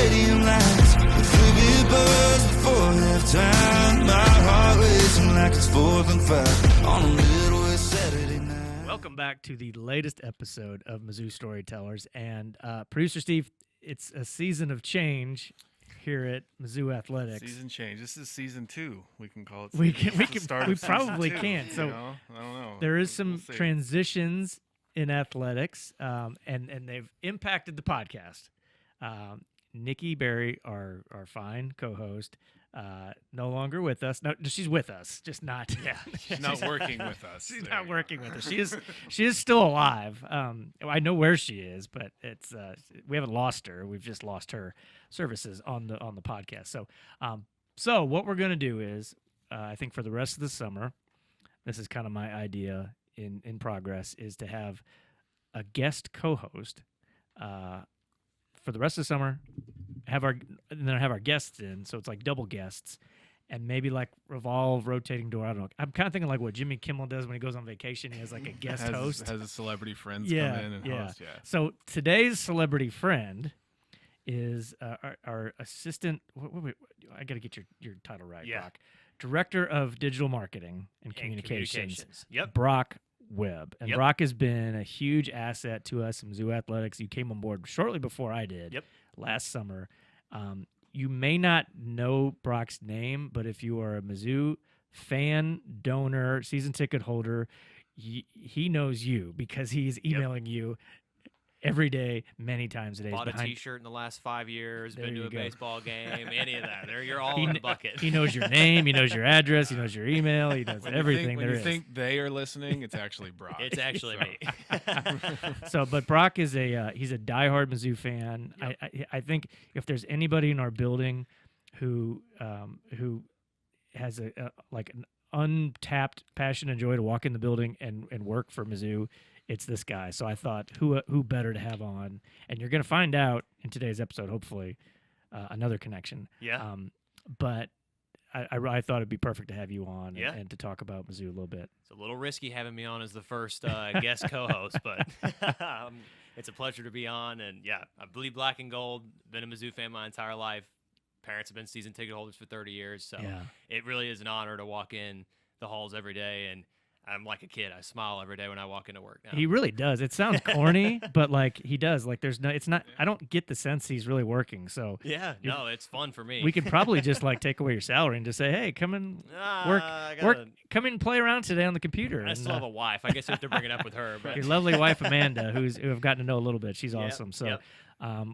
stadium lights, the flipping buzz before halftime. My heart racing like it's 4th and 5 on a Midwest Saturday night. Welcome back to the latest episode of Mizzou Storytellers. And producer Steve, it's a season of change here at Mizzou Athletics. Season change. This is season 2. We can call it. We Season probably 2, can. So I don't know. there is some We'll see. transitions in athletics, and they've impacted the podcast. Nikki Berry, our fine co-host, no longer with us. No, she's with us, just not. Yeah, She's not working with us. she's There not you working with us. She is still alive. I know where she is, but it's we haven't lost her. We've just lost her services on the podcast. So what we're gonna do is, I think for the rest of the summer, this is kind of my idea in progress, is to have a guest co-host for the rest of the summer. Have our guests in, so it's like double guests, and maybe like rotating door. I don't know. I'm kind of thinking like what Jimmy Kimmel does when he goes on vacation. He has like a guest host. Has a celebrity friends come in and host. Yeah. So today's celebrity friend is our assistant. I got to get your title right, Yeah. Brock. Director of Digital Marketing and Communications. Yep. Brock Webb. And Yep. Brock has been a huge asset to us in Mizzou Athletics. You came on board shortly before I did. Yep. Last summer. You may not know Brock's name, but if you are a Mizzou fan, donor, season ticket holder, he knows you because he's emailing you every day, many times a day. Bought a T-shirt in the last 5 years, There been to you a go. baseball game, any of that. You're all in the bucket. He knows your name, he knows your address, he knows your email, he knows everything When there you is. think they are listening, it's actually Brock. It's actually me. But Brock is he's a diehard Mizzou fan. Yep. I think if there's anybody in our building who has like an untapped passion and joy to walk in the building and work for Mizzou, it's this guy. So I thought, who better to have on? And you're going to find out in today's episode, hopefully, another connection. Yeah. But I thought it'd be perfect to have you on Yeah. and to talk about Mizzou a little bit. It's a little risky having me on as the first guest co-host, but it's a pleasure to be on. And yeah, I bleed black and gold. Been a Mizzou fan my entire life. Parents have been season ticket holders for 30 years, so Yeah. it really is an honor to walk in the halls every day. And I'm like a kid. I smile every day when I walk into work now. He really does. It sounds corny, but like he does. Like it's not. I don't get the sense he's really working. So Yeah, no, it's fun for me. we could probably just like take away your salary and just say, hey, come and work. Come in and play around today on the computer. I And, still have a wife. I guess you have to bring it up with her. But your lovely wife Amanda, who I've gotten to know a little bit. She's Yep, awesome. So yep.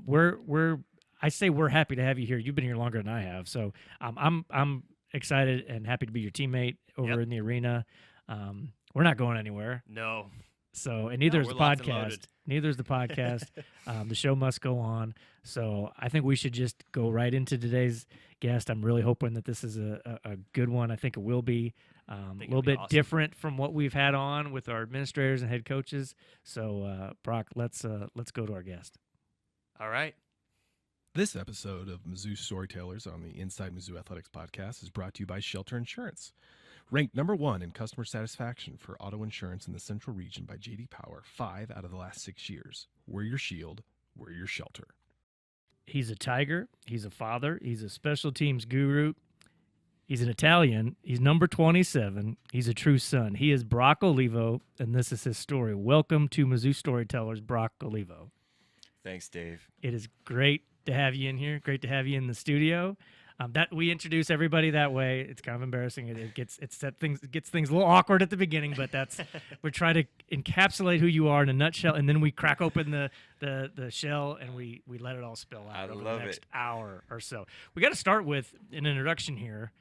we're happy to have you here. You've been here longer than I have. So I'm excited and happy to be your teammate over Yep. in the arena. We're not going anywhere. No. So, and neither is we're the locked and podcast. loaded. Neither is the podcast. The show must go on. So I think we should just go right into today's guest. I'm really hoping that this is a good one. I think it will be a little be bit awesome. different from what we've had on with our administrators and head coaches. So Brock, let's go to our guest. All right. This episode of Mizzou Storytellers on the Inside Mizzou Athletics podcast is brought to you by Shelter Insurance. Ranked number 1 in customer satisfaction for auto insurance in the Central Region by J.D. Power 5 out of the last 6 years. We're your shield. We're your shelter. He's a Tiger. He's a father. He's a special teams guru. He's an Italian. He's number 27. He's a true son. He is Brock Olivo, and this is his story. Welcome to Mizzou Storytellers, Brock Olivo. Thanks, Dave. It is great to have you in here. Great to have you in the studio. That we introduce everybody that way. It's kind of embarrassing. It gets things a little awkward at the beginning, but we try to encapsulate who you are in a nutshell, and then we crack open the shell and we let it all spill out over the next hour or so. We got to start with an introduction here.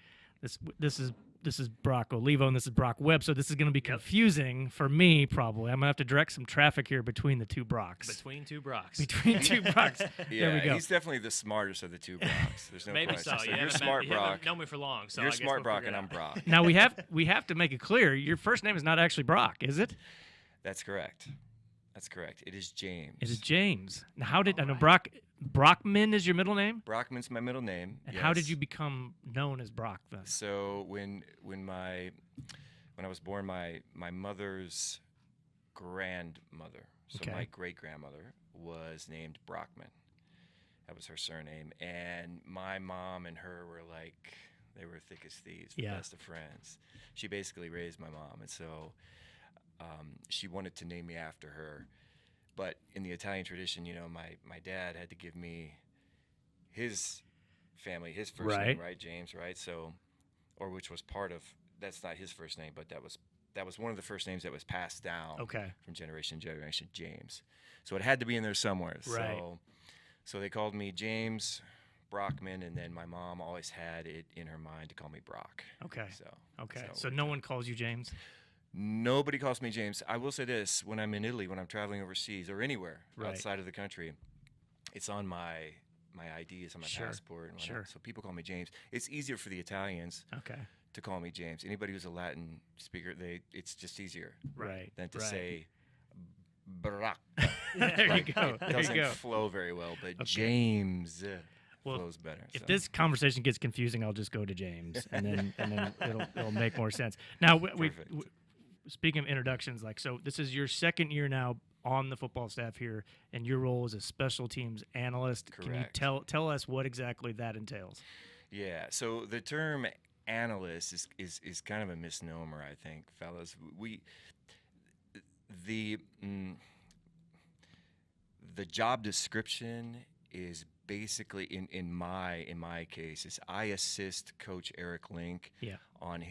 This is Brock Olivo and this is Brock Webb, so this is going to be confusing for me probably. I'm going to have to direct some traffic here between the two Brocks. Between two Brocks. Between two Brocks. Yeah, there we go. he's definitely the smartest of the two Brocks. There's no Maybe question. so. You're smart, You haven't Brock. known me for long, so I You're guess smart, we'll Brock, figure and it I'm out. Brock. Now we have to make it clear. Your first name is not actually Brock, is it? That's correct. That's correct. It is James. It is James. Now, how did I know Brockman is your middle name? Brockman's my middle name. And how did yes. you become known as Brock then? So when I was born, my mother's grandmother, so Okay. my great grandmother, was named Brockman. That was her surname. And my mom and her were like, they were thick as thieves, the Yeah. best of friends. She basically raised my mom, and so she wanted to name me after her. But in the Italian tradition, my dad had to give me his family, his first name, right, James, right? So, or which was part of, that's not his first name, but that was one of the first names that was passed down from generation to generation, James. So it had to be in there somewhere. Right. So they called me James Brockman, and then my mom always had it in her mind to call me Brock. Okay. So So no one calls you James? Nobody calls me James. I will say this: when I'm in Italy, when I'm traveling overseas or anywhere outside of the country, it's on my ID, it's on my passport and whatnot. So people call me James. It's easier for the Italians to call me James. Anybody who's a Latin speaker, it's just easier than to say Brock. There you go. It doesn't flow very well, but James flows better. If this conversation gets confusing, I'll just go to James, and then it'll make more sense. Now, speaking of introductions, so this is your second year now on the football staff here, and your role as a special teams analyst. Correct. Can you tell us what exactly that entails? Yeah. So the term analyst is kind of a misnomer, I think, fellas. The job description is basically in my case is I assist Coach Eric Link on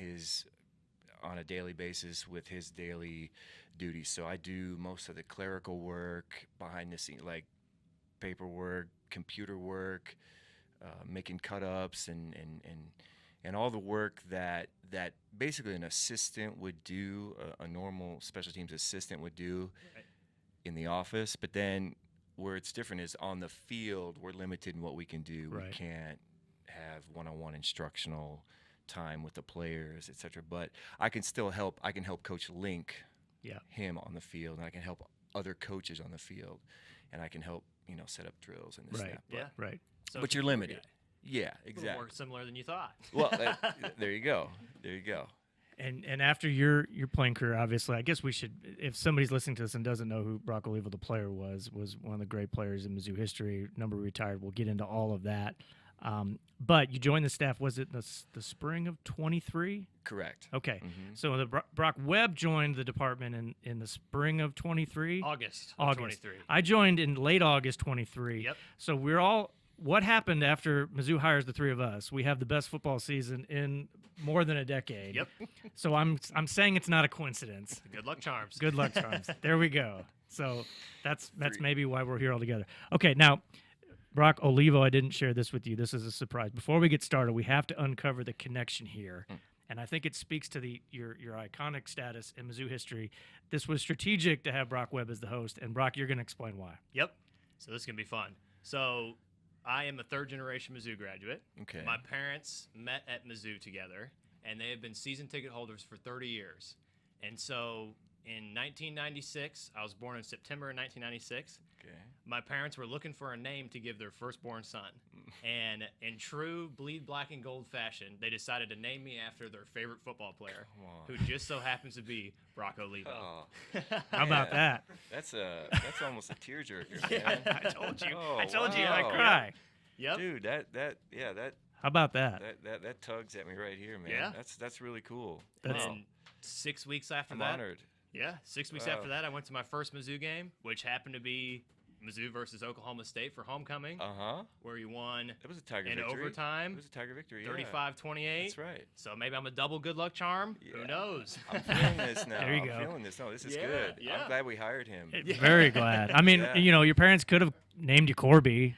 a daily basis with his daily duties. So I do most of the clerical work behind the scenes, like paperwork, computer work, making cut-ups, and all the work that basically an assistant would do, a normal special teams assistant would do in the office. But then where it's different is on the field, we're limited in what we can do. We can't have one-on-one instructional time with the players, etc. But I can still help. I can help Coach Link him on the field, and I can help other coaches on the field, and I can help set up drills and this and that. So but you're limited. Yeah, exactly. More similar than you thought. Well, there you go. And after your playing career, obviously, I guess we should, if somebody's listening to this and doesn't know who Brock Olivo, the player, was one of the great players in Mizzou history, number retired. We'll get into all of that. But you joined the staff, was it the spring of 23? Correct. Okay. Mm-hmm. So Brock Webb joined the department in the spring of 23? August 23. I joined in late August 23. Yep. So we're all, what happened after Mizzou hires the three of us? We have the best football season in more than a decade. Yep. So I'm saying it's not a coincidence. Good luck charms. Good luck charms. There we go. So that's maybe why we're here all together. Okay, now, Brock Olivo, I didn't share this with you. This is a surprise. Before we get started, we have to uncover the connection here. And I think it speaks to your iconic status in Mizzou history. This was strategic to have Brock Webb as the host. And, Brock, you're going to explain why. Yep. So this is going to be fun. So I am a third-generation Mizzou graduate. Okay. My parents met at Mizzou together, and they have been season ticket holders for 30 years. And so in 1996, I was born in September of 1996. Okay. My parents were looking for a name to give their firstborn son. And in true bleed black and gold fashion, they decided to name me after their favorite football player, who just so happens to be Brock Olivo. Oh, How about that? That's almost a tearjerker, Yeah, man. I told you. Oh, I told you. wow. I cry. Yep. Dude, that How about that? that tugs at me right here, man. Yeah. That's really cool. And That's- then 6 weeks after I'm that, honored. Yeah, 6 weeks Wow. after that, I went to my first Mizzou game, which happened to be Mizzou versus Oklahoma State for homecoming, Where you won it was a Tiger in victory. overtime, It was a Tiger victory. 35-28. That's right. So maybe I'm a double good luck charm. Yeah. Who knows? I'm feeling this now. There you go. I'm feeling this. No, this is Yeah, good. yeah. I'm glad we hired him. Very glad. I mean, Yeah. your parents could have named you Corby,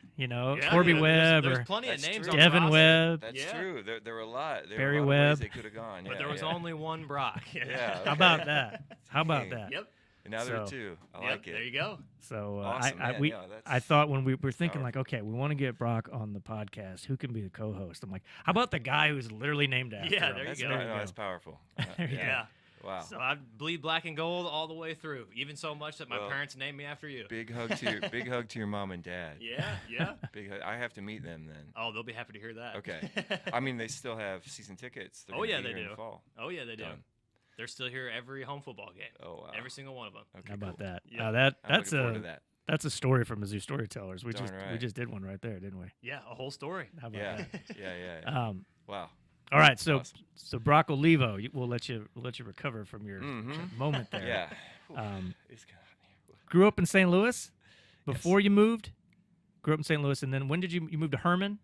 Corby Webb There's or plenty of That's names true. on the Devin roster, Webb. That's Yeah. true. There were a lot. Barry were a lot of ways Webb. they could have gone. but Yeah, there was yeah. only one Brock. Yeah. How about that? How about Dang. that? Yep. And now there are So- two. I Yep, like it. there you go. So Awesome, man. Yeah, that's I thought when we were thinking powerful. okay, we want to get Brock on the podcast. Who can be the co-host? I'm like, how about the guy who's literally named after Yeah, him? there you That's go. no, that's powerful. There you Yeah. Wow. So I bleed black and gold all the way through, even so much that my Well, parents named me after you. Big hug to your mom and dad. Yeah, yeah. Big hug. I have to meet them then. Oh, they'll be happy to hear that. Okay. I mean, they still have season tickets. They're Oh, gonna yeah, be they here in do. the fall. Oh, yeah, they do. Done. They're still here every home football game. Oh wow. Every single one of them. Okay, How about cool. that? Yeah. That's I'm looking forward to that. That's a story from Mizzou Storytellers. We Darn we right. just did one right there, didn't we? Yeah, a whole story. How about Yeah, that? yeah. Wow. All right, so Awesome. Brock Olivo, we'll let you recover from your Mhm. moment there. Yeah. It's It's kind of grew up in St. Louis before you moved. Grew up in St. Louis, and then when did you move to Herman?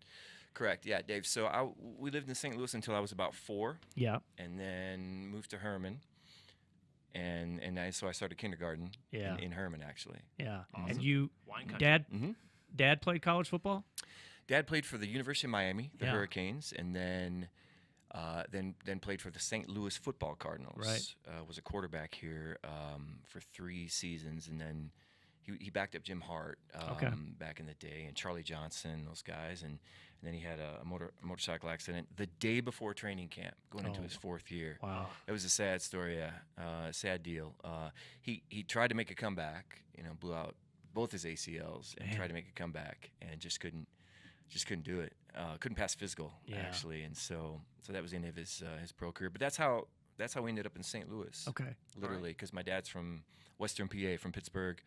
correct. Yeah, Dave. So we lived in St. Louis until I was about 4, Yeah, and then moved to Herman, and so I started kindergarten Yeah. in Herman actually. yeah. Awesome. And you, Wine country. dad played college football. Dad played for the University of Miami, the Yeah. Hurricanes, and then played for the St. Louis Football Cardinals. Right. Was a quarterback here for 3 seasons, and then he backed up Jim Hart back in the day, and Charlie Johnson, those guys, and then he had a motorcycle accident the day before training camp, going into his 4th year. Wow. It was a sad story, sad deal. He tried to make a comeback, blew out both his ACLs and Man. tried to make a comeback, and just couldn't do it. Couldn't pass physical actually, and so that was the end of his pro career. But that's how we ended up in St. Louis. Okay. Literally, because my dad's from Western PA, from Pittsburgh,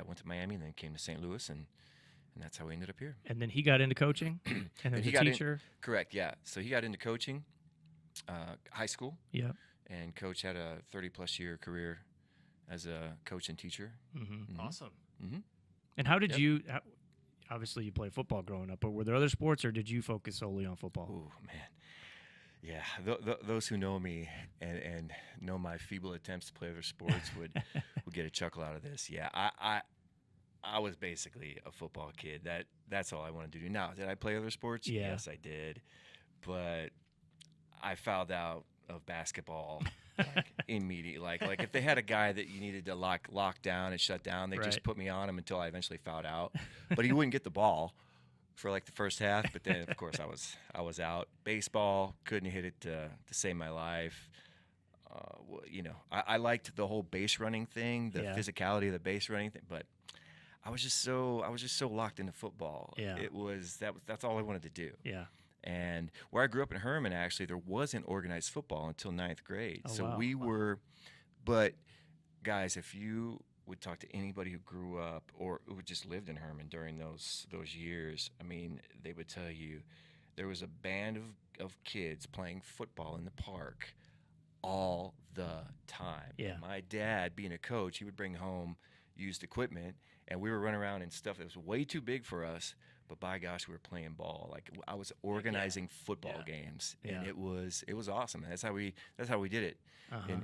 went to Miami and then came to St. Louis, and that's how we ended up here. And then he got into coaching, and then he a got in- teacher. Correct, yeah. So he got into coaching, high school, Yeah. and Coach had a 30-plus year career as a coach and teacher. Mm-hmm. Awesome. And how did Yep. you? Obviously, you played football growing up, but were there other sports, or did you focus solely on football? Oh man, yeah. Those who know me and know my feeble attempts to play other sports would get a chuckle out of this. Yeah, I was basically a football kid. That's all I wanted to do. Now, did I play other sports? Yeah. Yes, I did, but I fouled out of basketball. Like immediately, like if they had a guy that you needed to lock down and shut down, they Right. just put me on him until I eventually fouled out. But he wouldn't get the ball for like the first half. But then, of course, I was out. Baseball, couldn't hit it to save my life. I liked the whole base running thing, the Yeah. physicality of the base running thing, but I was just so locked into football. Yeah. That's all I wanted to do. Yeah. And where I grew up in Herman, actually, there wasn't organized football until 9th grade. Oh, so wow. we were, but guys, if you would talk to anybody who grew up or who just lived in Herman during those years, I mean, they would tell you there was a band of kids playing football in the park all the time. Yeah. And my dad, being a coach, he would bring home used equipment, and we were running around in stuff that was way too big for us. But by gosh, we were playing ball. Like I was organizing football games, and Yeah. it was awesome. And that's how we did it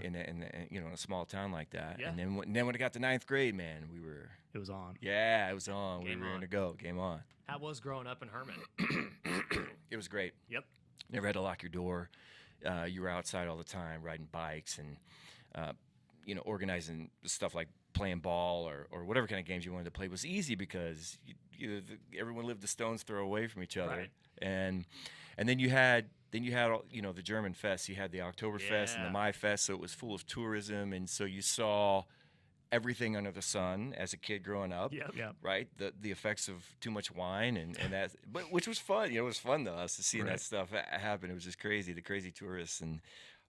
in a small town like that. Yeah. And then when it got to 9th grade, man, It was on. it was on. Game we were on. in to go. Game on. How was growing up in Herman? It was great. Yep. Never had to lock your door. You were outside all the time, riding bikes and organizing stuff like playing ball or whatever kind of games you wanted to play. Was easy because everyone lived a stone's throw away from each other. Right. And then you had all, the German Fest. You had the Oktoberfest and the Yeah. Mai Fest, so it was full of tourism, and so you saw everything under the sun as a kid growing up. Yep. Yeah. Right, the effects of too much wine and that, but which was fun. It was fun to us to see Right. that stuff happen. It was just crazy, the crazy tourists,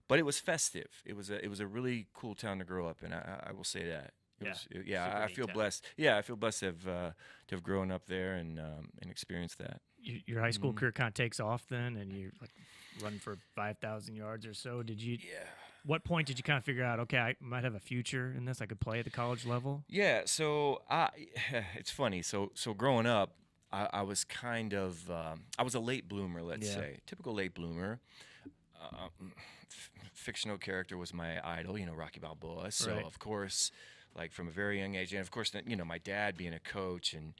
but it was festive. It was a really cool town to grow up in. I will say that. Super I neat feel town. blessed. Yeah, I feel blessed to have grown up there and experienced that. Your high Mm-hmm. school career kind of takes off then, and you're like running for 5,000 yards or so. Did you? Yeah. What point did you kind of figure out? Okay, I might have a future in this. I could play at the college level. Yeah, so it's funny. So growing up, I was kind of I was a late bloomer, let's Yeah. say, typical late bloomer. Fictional character was my idol, Rocky Balboa. So Right. of course, like from a very young age, and of course, my dad being a coach, and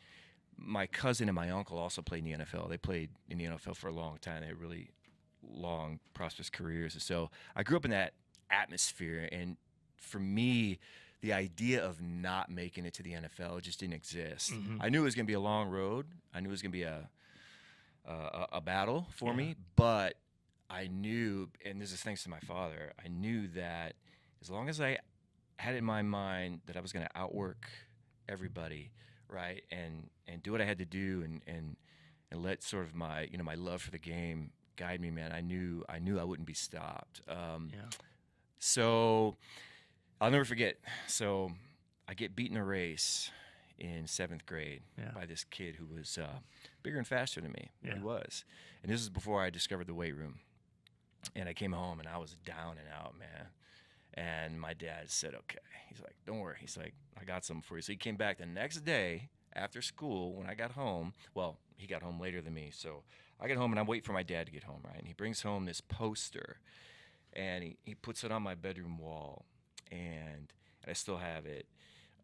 my cousin and my uncle also played in the NFL. They played in the NFL for a long time. They had really long, prosperous careers. And so I grew up in that atmosphere, and for me, the idea of not making it to the NFL just didn't exist. Mhm. I knew it was going to be a long road. I knew it was going to be a battle for Yeah. me, but I knew, and this is thanks to my father, I knew that as long as I had in my mind that I was going to outwork everybody, right, and do what I had to do, and let sort of my my love for the game guide me, man. I knew I wouldn't be stopped. Yeah. So I'll never forget. So I get beat in a race in 7th grade by this kid who was bigger and faster than me. Yeah. He was. And this is before I discovered the weight room. And I came home, and I was down and out, man. And my dad said, okay. He's like, don't worry. He's like, I got something for you. So he came back the next day after school when I got home. Well, he got home later than me. So I get home, and I'm waiting for my dad to get home, right? And he brings home this poster, and he puts it on my bedroom wall. And I still have it.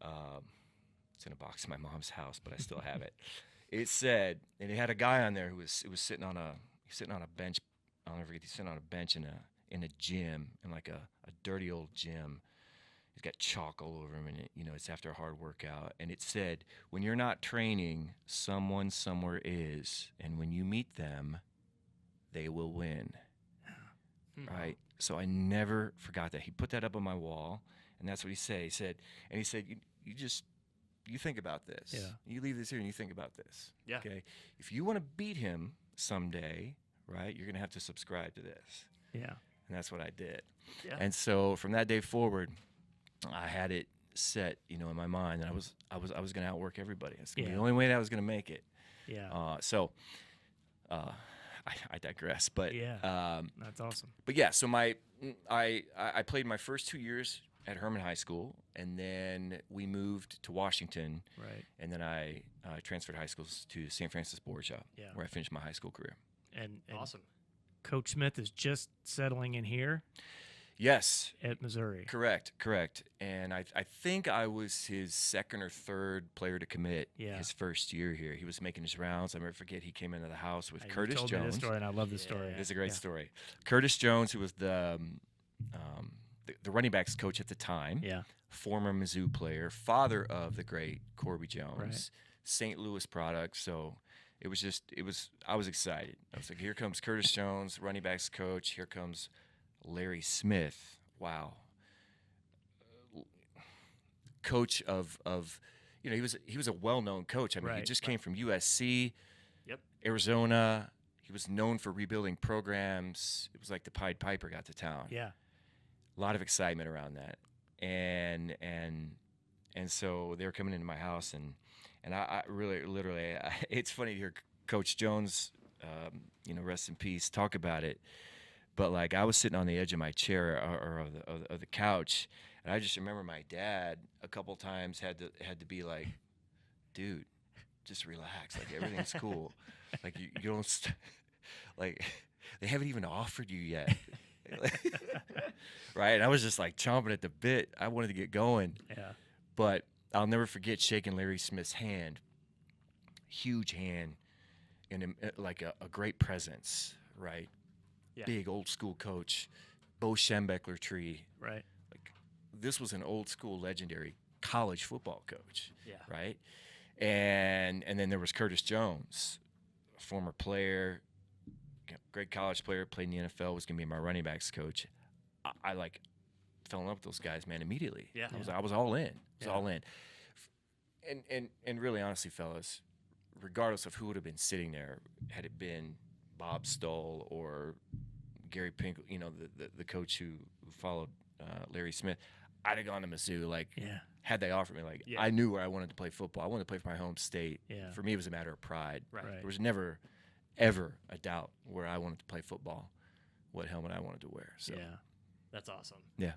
It's in a box in my mom's house, but I still have it. It said, and it had a guy on there who was sitting on a bench. I'll never forget. He's sitting on a bench in a gym, in like a dirty old gym. He's got chalk all over him, and it's after a hard workout. And it said, when you're not training, someone somewhere is, and when you meet them, they will win. Right? So I never forgot that. He put that up on my wall, and that's what he said. He said, you think about this. Yeah. You leave this here and you think about this. Yeah. Okay. If you want to beat him someday, right, you're gonna have to subscribe to this. Yeah. And that's what I did. Yeah. And so from that day forward, I had it set, in my mind that I was gonna outwork everybody. It's gonna be the only way that I was gonna make it. Yeah. I digress, but That's awesome. But yeah, so I played my first 2 years at Herman High School, and then we moved to Washington, Right. and then I transferred high schools to St. Francis Borgia, Yeah. where I finished my high school career. And Awesome. Coach Smith is just settling in here Yes, at Missouri. correct. And I think I was his second or third player to commit his first year here. He was making his rounds. I never forget he came into the house with You Curtis told me this Jones. story, and I love this story. It's a great story. Curtis Jones, who was the running backs coach at the time, Yeah. former Mizzou player, father of the great Corby Jones, Right. St. Louis product. So I was excited. I was like, here comes Curtis Jones, running backs coach. Here comes Larry Smith. Wow. Coach of he was a well-known coach. I mean, he Right, just came from USC, Yep. Arizona. He was known for rebuilding programs. It was like the Pied Piper got to town. Yeah. A lot of excitement around that, and so they were coming into my house, and I really literally it's funny to hear Coach Jones, rest in peace, talk about it. But like I was sitting on the edge of my chair or of the couch, and I just remember my dad a couple times had to be like, dude, just relax, like everything's cool, like you don't like they haven't even offered you yet. Right, and I was just like chomping at the bit. I wanted to get going. Yeah. But I'll never forget shaking Larry Smith's hand, huge hand, and like a great presence, right? Yeah. Big old school coach, Bo Schembechler tree. Right. Like this was an old school legendary college football coach. Yeah. Right, and then there was Curtis Jones, former player. Great college player, played in the NFL, was going to be my running backs coach. I like fell in love with those guys, man, immediately. Yeah. I was all in. I was Yeah. all in. And really, honestly, fellas, regardless of who would have been sitting there, had it been Bob Stoll or Gary Pink, the coach who followed Larry Smith, I'd have gone to Mizzou. Like, Yeah. had they offered me, like, Yeah. I knew where I wanted to play football. I wanted to play for my home state. Yeah. For me, it was a matter of pride. Right. Right. There was never, ever a doubt where I wanted to play football, what helmet I wanted to wear. So Yeah. That's awesome. yeah.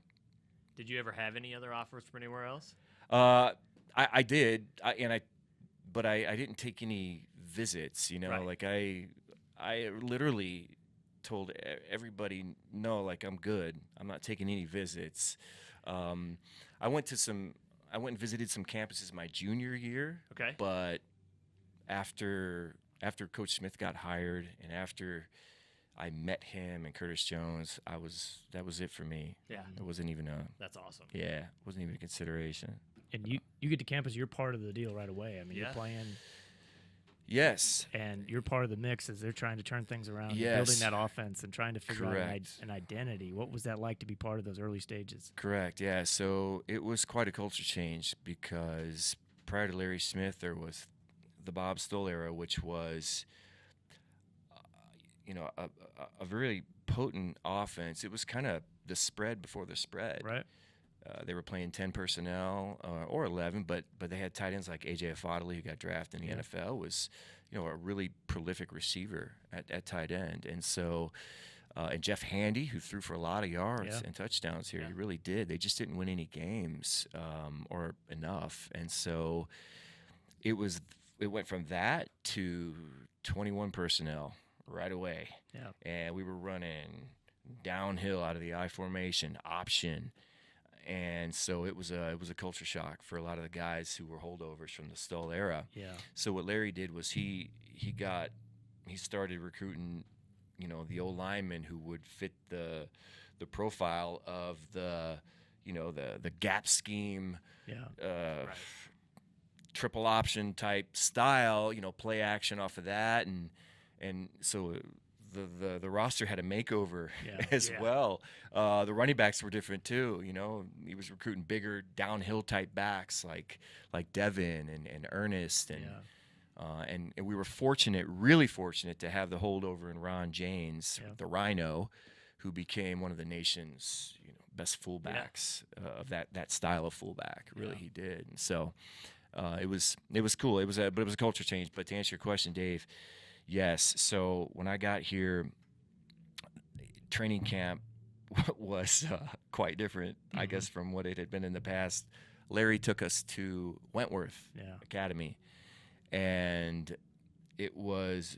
Did you ever have any other offers from anywhere else? I did, but I didn't take any visits. Right. Like I literally told everybody, no, like I'm good. I'm not taking any visits. I went and visited some campuses my junior year. Okay. But after Coach Smith got hired and after I met him and Curtis Jones, that was it for me. Yeah. It wasn't even That's awesome. wasn't even a consideration. And you get to campus, you're part of the deal right away. I mean, Yeah. you're playing, Yes. and you're part of the mix as they're trying to turn things around, Yes. building that offense and trying to figure out Correct. an identity. What was that like to be part of those early stages? Correct. Yeah. So it was quite a culture change because prior to Larry Smith, there was the Bob Stoll era, which was, a very potent offense. It was kind of the spread before the spread. Right. They were playing 10 personnel or 11, but they had tight ends like A.J. Afadali, who got drafted in the NFL, was a really prolific receiver at tight end. And so, and Jeff Handy, who threw for a lot of yards and touchdowns here, he really did. They just didn't win any games or enough. And so it went from that to 21 personnel right away. Yeah. And we were running downhill out of the I formation, option. And so it was a culture shock for a lot of the guys who were holdovers from the Stull era. Yeah. So what Larry did was he started recruiting, the old linemen who would fit the profile of the gap scheme, triple option type style, play action off of that, and so the roster had a makeover as well. The running backs were different too. He was recruiting bigger downhill type backs like Devin and Ernest and we were really fortunate to have the holdover in Ron Janes, the Rhino, who became one of the nation's best fullbacks of that style of fullback. Really, he did. And so it was cool. It was a culture change. But to answer your question, Dave. Yes. So when I got here, training camp was quite different, I guess, from what it had been in the past. Larry took us to Wentworth Academy, and it was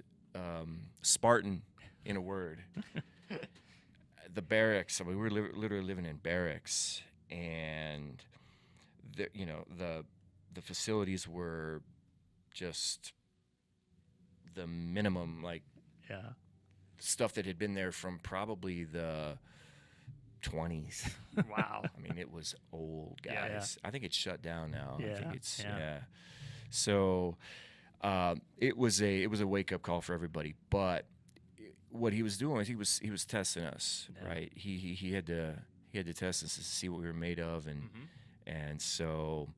Spartan in a word. The barracks. I mean, we were literally living in barracks, and the facilities were just the minimum, stuff that had been there from probably the 20s. Wow. I mean, it was old, guys. Yeah. I think it's shut down now. Yeah. I think it's So it was a wake up call for everybody. But what he was doing is he was testing us, right? He had to test us to see what we were made of, and so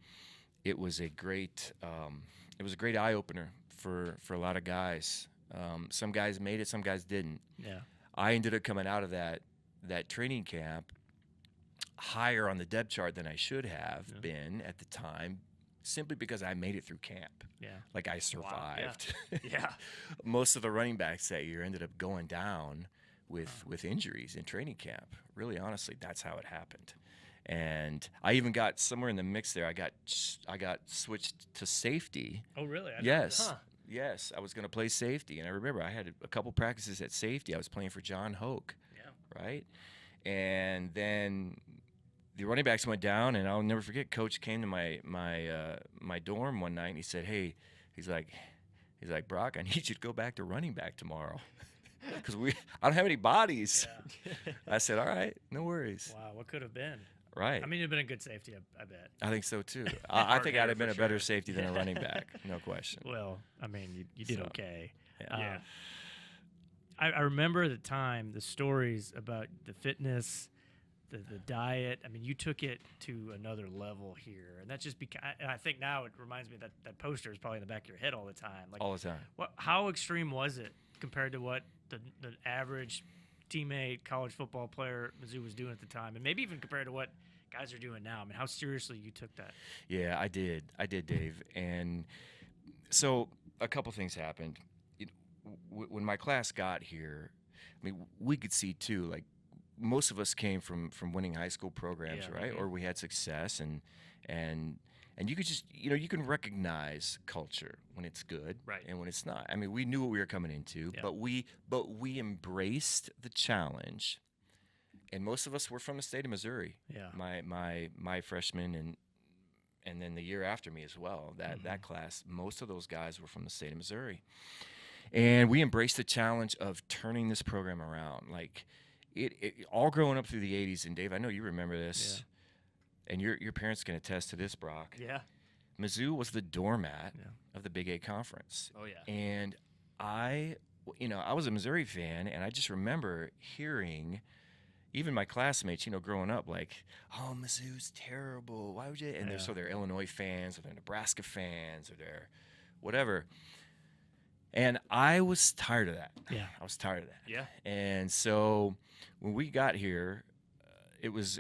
it was a great eye opener for a lot of guys. Some guys made it, some guys didn't. Yeah. I ended up coming out of that training camp higher on the depth chart than I should have been at the time, simply because I made it through camp. Yeah. Like, I survived. Wow. Yeah. Most of the running backs that year ended up going down with injuries in training camp. Really, honestly, that's how it happened. And I even got somewhere in the mix there. I got switched to safety. Oh, really? Yes. Yes, I was going to play safety, and I remember I had a couple practices at safety. I was playing for John Hoke, right? And then the running backs went down, and I'll never forget. Coach came to my dorm one night, and he said, "Hey," he's like, "Brock, I need you to go back to running back tomorrow, because I don't have any bodies." Yeah. I said, "All right, no worries." Wow, what could have been? Right. I mean, it'd been a good safety, I bet. I think so too. I think I'd have been a better safety than a running back, no question. Well, I mean, you did okay. Yeah. I remember the time, the stories about the fitness, the diet. I mean, you took it to another level here, and that's just because. And I think now it reminds me that poster is probably in the back of your head all the time. All the time. How extreme was it compared to what the average teammate college football player Mizzou was doing at the time, and maybe even compared to what guys are doing now? I mean, how seriously you took that? Yeah, I did, Dave. And so a couple things happened. When my class got here, I mean, we could see too, like, most of us came from winning high school programs, right? Or we had success, and you could just, you can recognize culture when it's good, right, and when it's not. I mean, we knew what we were coming into, but we embraced the challenge. And most of us were from the state of Missouri. Yeah. My freshman and then the year after me as well. That class, most of those guys were from the state of Missouri. And we embraced the challenge of turning this program around. Like, it all growing up through the 80s, and Dave, I know you remember this. Yeah. And your parents can attest to this, Brock. Yeah. Mizzou was the doormat of the Big 8 Conference. Oh, yeah. And I was a Missouri fan, and I just remember hearing even my classmates, growing up, like, "Oh, Mizzou's terrible. Why would you?" And they're Illinois fans, or they're Nebraska fans, or they're whatever. And I was tired of that. Yeah. I was tired of that. Yeah. And so when we got here, it was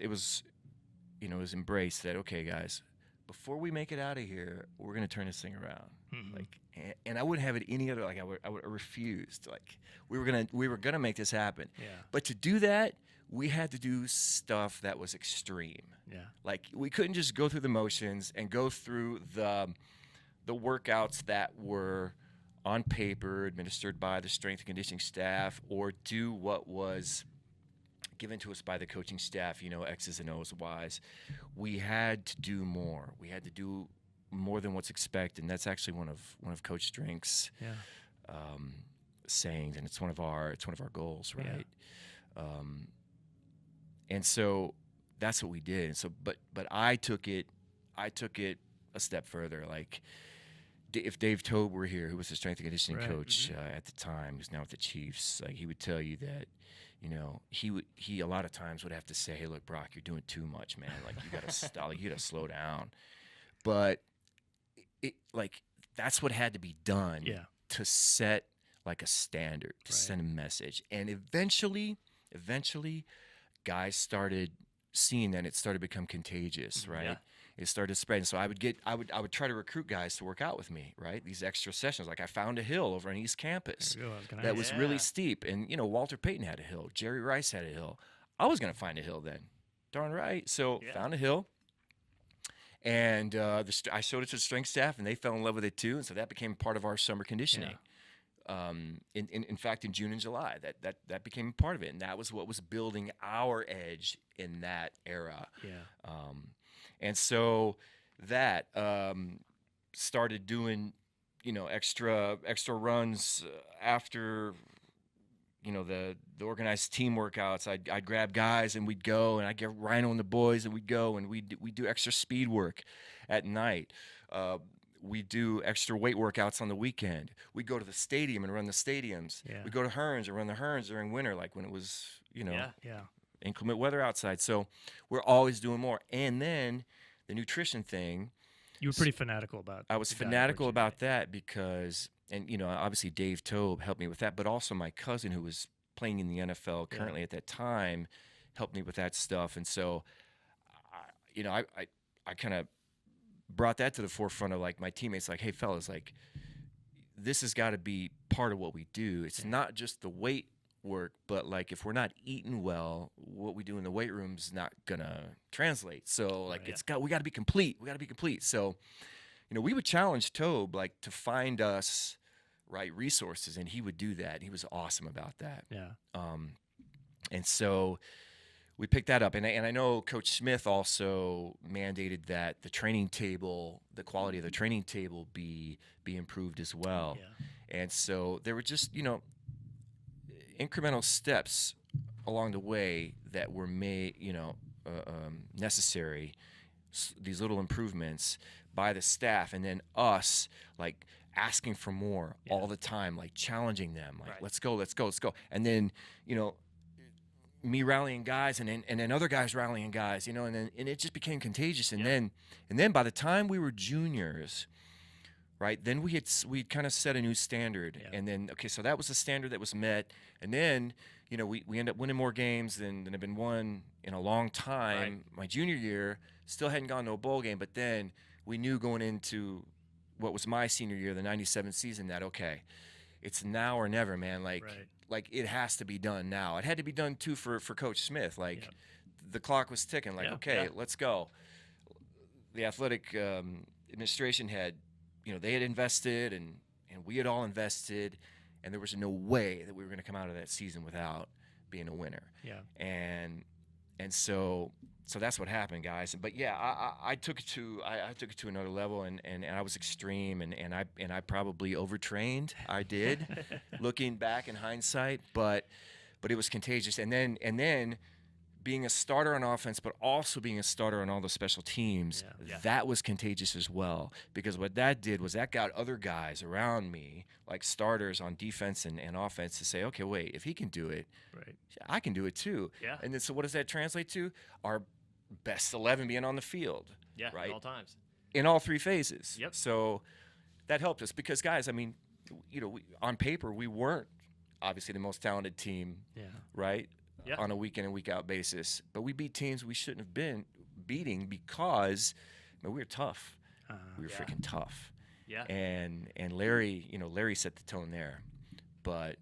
was embraced that, okay, guys, before we make it out of here, we're going to turn this thing around. Like, and I wouldn't have it any other, like I refused. Like we were going to make this happen. Yeah. But to do that, we had to do stuff that was extreme. Yeah. Like we couldn't just go through the motions and go through the workouts that were on paper administered by the strength and conditioning staff, or do what was given to us by the coaching staff, X's and O's, Y's. We had to do more. We had to do more than what's expected. And that's actually one of Coach Drink's sayings, and it's one of our goals, right? Yeah. And so that's what we did. And so, but I took it a step further. Like, if Dave Tobe were here, who was the strength and conditioning coach at the time, who's now with the Chiefs, like he would tell you that, he a lot of times would have to say, "Hey, look, Brock, you're doing too much, man. Like you gotta stop, you gotta slow down." But that's what had to be done to set like a standard, to send a message, and eventually, guys started seeing that. It started to become contagious, right? Yeah. It started spreading. So I would try to recruit guys to work out with me, right? These extra sessions. Like I found a hill over on East Campus that was really steep. And, Walter Payton had a hill. Jerry Rice had a hill. I was going to find a hill then. Darn right. So found a hill. And I showed it to the strength staff, and they fell in love with it too. And so that became part of our summer conditioning. In fact, in June and July, that became part of it. And that was what was building our edge in that era. Yeah. And so that started doing, extra runs after, the organized team workouts. I'd grab guys and we'd go, and I'd get Rhino and the boys, and we'd go and we'd do extra speed work at night. We do extra weight workouts on the weekend. We go to the stadium and run the stadiums. Yeah. We go to Hearns and run the Hearns during winter, like when it was, Yeah. inclement weather outside. So we're always doing more. And then the nutrition thing. You were pretty fanatical about. I was fanatical about that because, and obviously Dave Tobe helped me with that, but also my cousin, who was playing in the NFL currently at that time, helped me with that stuff. And so, I kind of brought that to the forefront of like my teammates, like, hey fellas, like this has got to be part of what we do. It's not just the weight work, but like if we're not eating well, what we do in the weight room is not gonna translate. So like we got to be complete. So we would challenge Tobe like to find us resources, and he would do that. He was awesome about that. And so we picked that up, and I know Coach Smith also mandated that the training table, the quality of the training table be improved as well. And so there were just incremental steps along the way that were made, necessary, these little improvements by the staff, and then us like asking for more all the time, like challenging them, like let's go. And then, me rallying guys, and then other guys rallying guys, and it just became contagious. And then by the time we were juniors, right, then we'd kind of set a new standard. And then, okay, so that was the standard that was met. And then, we ended up winning more games than have been won in a long time. My junior year, still hadn't gone to a bowl game, but then we knew going into what was my senior year, the 97 season, that, okay, it's now or never, man. Like it has to be done now. It had to be done too for Coach Smith. Like the clock was ticking. Like, okay, let's go. The athletic administration had, they had invested, and we had all invested, and there was no way that we were going to come out of that season without being a winner. And so that's what happened, guys. But I took it to another level, and I was extreme, and I probably overtrained. I did, looking back in hindsight, but it was contagious. And then being a starter on offense, but also being a starter on all the special teams, that was contagious as well. Because what that did was that got other guys around me, like starters on defense and offense, to say, okay, wait, if he can do it, I can do it too. And then so what does that translate to? Our best 11 being on the field. At all times. In all three phases. So that helped us because, guys, I mean, on paper, we weren't obviously the most talented team, right? On a week in and week out basis, but we beat teams we shouldn't have beating because we were tough. We were Yeah. freaking tough. Yeah. And Larry, Larry set the tone there, but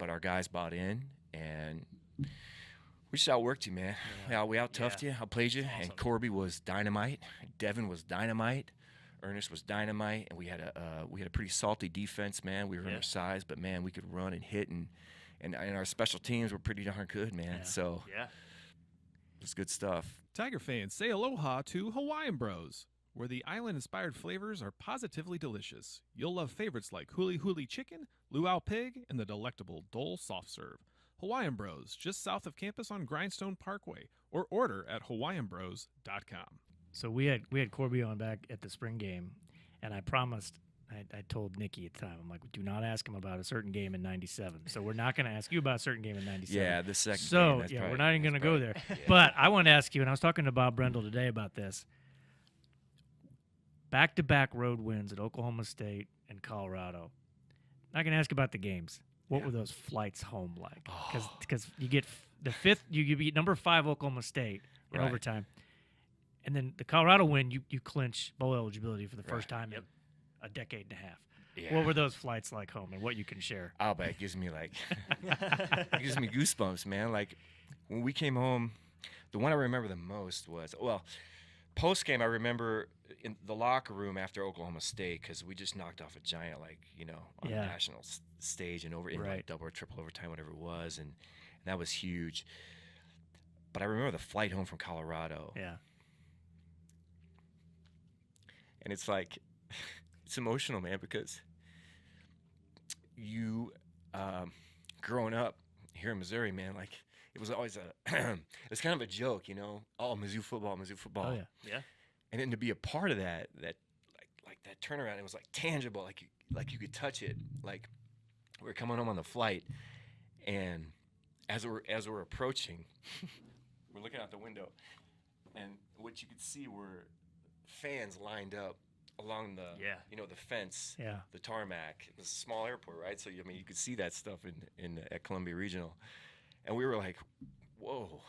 our guys bought in, and we just outworked you, man. Yeah. We out-toughed you, outplayed you, Awesome. and Corby was dynamite. Devin was dynamite. Ernest was dynamite, and we had a pretty salty defense, man. We were undersized, but man, we could run and hit, and our special teams were pretty darn good, man. Yeah. So Yeah. it was good stuff. Tiger fans, say aloha to Hawaiian Bros, where the island-inspired flavors are positively delicious. You'll love favorites like huli huli chicken, luau pig, and the delectable Dole soft serve. Hawaiian Bros, just south of campus on Grindstone Parkway, or order at hawaiianbros.com. So we had Corby on back at the spring game, and I promised. I told Nikki at the time, I'm like, do not ask him about a certain game in '97. So we're not going to ask you about a certain game in '97. Yeah, the second. So game, that's yeah, probably- we're not even going to that's go probably- there. yeah. But I want to ask you, and I was talking to Bob Brendel today about this. Back-to-back road wins at Oklahoma State and Colorado. Not going to ask about the games. What were those flights home like? Because you get the fifth, you beat number 5 Oklahoma State in Right. overtime, and then the Colorado win, you clinch bowl eligibility for the first time in a decade and a half. Yeah. What were those flights like home, and what you can share? I'll bet it gives me it gives me goosebumps, man. Like when we came home, the one I remember the most was post game. I remember in the locker room after Oklahoma State, because we just knocked off a giant, on the national stage and over in Right. double or triple overtime, whatever it was, and that was huge. But I remember the flight home from Colorado, Yeah, and it's it's emotional, man, because you growing up here in Missouri, man, it was always it's kind of a joke, oh, Mizzou football. oh yeah, Yeah. And then to be a part of that turnaround, it was tangible, like you could touch it. Like we were coming home on the flight, and as we're approaching, we're looking out the window, and what you could see were fans lined up along the the fence, yeah. the tarmac. It was a small airport, right? So you could see that stuff at Columbia Regional, and we were like, whoa,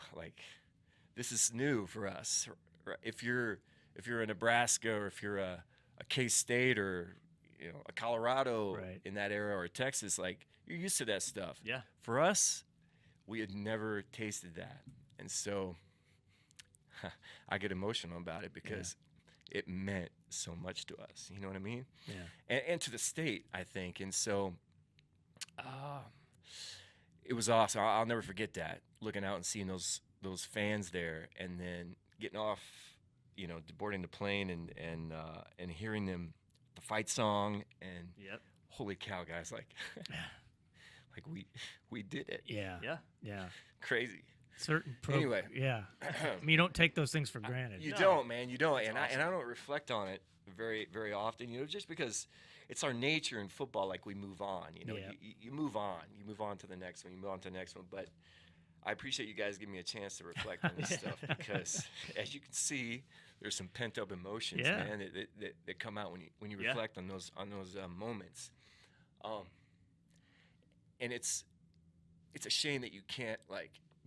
this is new for us. If you're a Nebraska, or if you're a K-State, or a Colorado Right. in that era, or Texas, you're used to that stuff. Yeah. For us, we had never tasted that, and so I get emotional about it because it meant so much to us. You know what I mean? Yeah. And to the state, I think. And so it was awesome. I'll never forget that, looking out and seeing those fans there, and then getting off, boarding the plane and hearing them, the fight song, and Yep. holy cow, guys, we did it. Yeah. Yeah. Yeah. Crazy. Certain Anyway. Yeah. I mean, you don't take those things for granted. You No. don't, man. You don't. That's And awesome. I don't reflect on it very, very often, just because it's our nature in football. We move on, Yeah. you move on. You move on to the next one. You move on to the next one. But I appreciate you guys giving me a chance to reflect on this stuff, because as you can see, there's some pent up emotions, Yeah. man, that come out when you Yeah. reflect on those moments. And it's a shame that you can't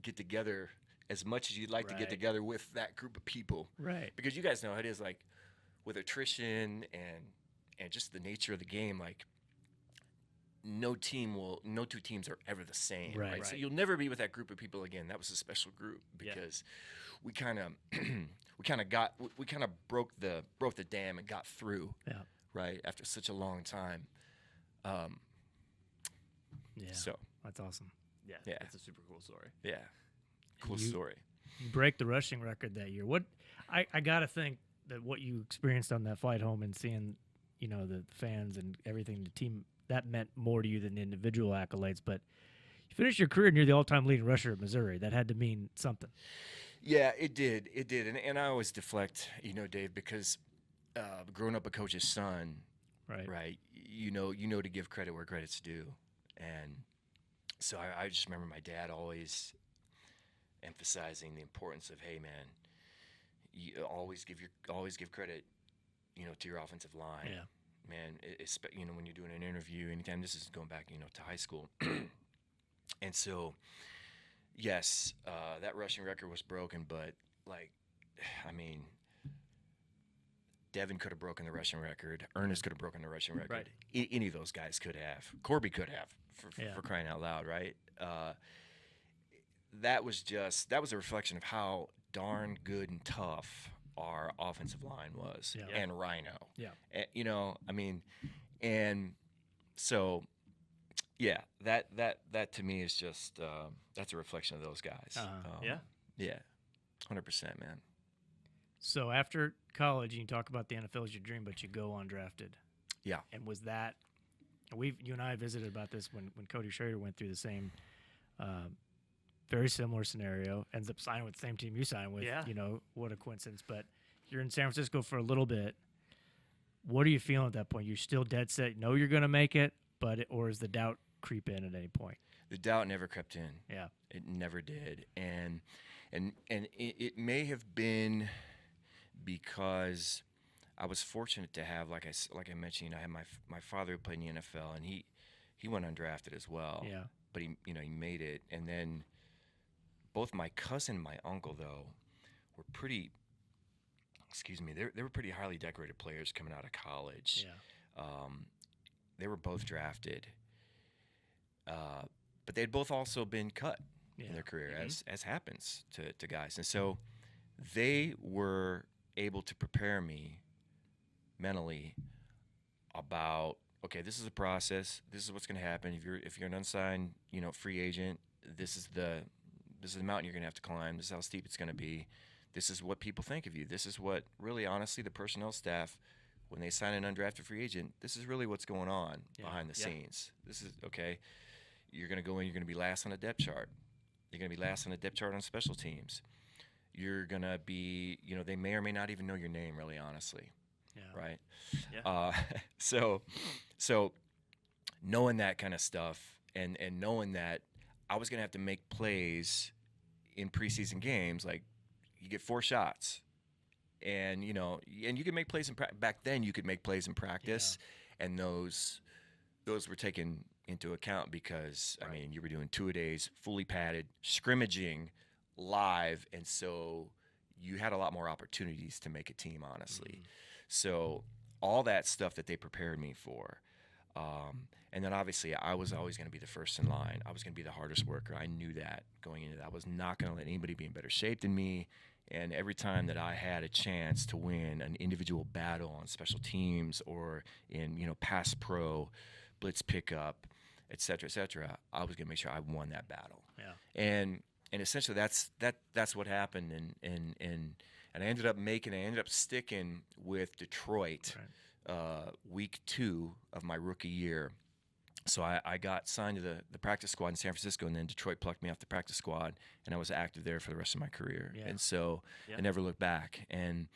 get together as much as you'd like to Right. get together with that group of people, Right. because you guys know how it is, with attrition and just the nature of the game. No two teams are ever the same, Right. right? So Right. you'll never be with that group of people again. That was a special group, Yeah. because we kind of broke the dam and got through, Yeah. right, after such a long time. Yeah. So That's awesome. Yeah. Yeah. That's a super cool story. yeah, cool You- story. You break the rushing record that year. What I gotta think that what you experienced on that flight home and seeing, the fans and everything, the team, that meant more to you than individual accolades. But you finished your career near the all-time leading rusher at Missouri. That had to mean something. Yeah, it did. And I always deflect, Dave, because growing up a coach's son, Right. right, you know to give credit where credit's due. And so I just remember my dad always emphasizing the importance of, hey, man, you always give credit, to your offensive line. Yeah. Man, when you're doing an interview, anytime, this is going back, to high school. And so, yes, that rushing record was broken, but I mean, Devin could have broken the rushing record. Ernest could have broken the rushing record. Right. Any of those guys could have. Corby could have, Yeah. for crying out loud, right? That was a reflection of how darn good and tough our offensive line was, Yeah. and Rhino. Yeah. You know, I mean, and so, yeah, that to me is just that's a reflection of those guys. Yeah. Yeah, 100%, man. So after college, you can talk about the NFL as your dream, but you go undrafted. Yeah. And was that you and I visited about this when Cody Schrader went through the same very similar scenario, ends up signing with the same team you signed with. Yeah. You know, what a coincidence. But you're in San Francisco for a little bit. What are you feeling at that point? You're still dead set, know you're going to make it, or is the doubt creep in at any point? The doubt never crept in. Yeah. It never did. And it may have been because I was fortunate to have, like I mentioned, you know, I had my father who played in the NFL, and he went undrafted as well. Yeah. But he made it. And then both my cousin and my uncle, though, were pretty, they were pretty highly decorated players coming out of college. Yeah. They were both drafted. But they'd both also been cut in their career, as happens to guys. And so they were able to prepare me mentally about, okay, this is a process. This is what's going to happen. If you're an unsigned, you know, free agent, this is the mountain you're going to have to climb. This is how steep it's going to be. This is what people think of you. This is what, really, honestly, the personnel staff, when they sign an undrafted free agent, this is really what's going on behind the scenes. This is, okay, you're going to go in, you're going to be last on a depth chart. You're going to be last on a depth chart on special teams. You're going to be, you know, they may or may not even know your name, really, honestly. Yeah. Right? Yeah. So knowing that kind of stuff and knowing that I was going to have to make plays in preseason games, like you get 4 shots. And, you know, and you could make plays back then you could make plays in practice, and those were taken into account because, I mean, you were doing 2-a-days, fully padded, scrimmaging live, and so you had a lot more opportunities to make a team, honestly. So all that stuff that they prepared me for, and then obviously I was always going to be the first in line. I was going to be the hardest worker. I knew that going into that. I was not going to let anybody be in better shape than me. And every time that I had a chance to win an individual battle on special teams or in, you know, pass pro, blitz pickup, et cetera, I was going to make sure I won that battle. Yeah. And essentially that's what happened. And I ended up sticking with Detroit week 2 of my rookie year. So I got signed to the practice squad in San Francisco, and then Detroit plucked me off the practice squad, and I was active there for the rest of my career. Yeah. And so I never looked back. And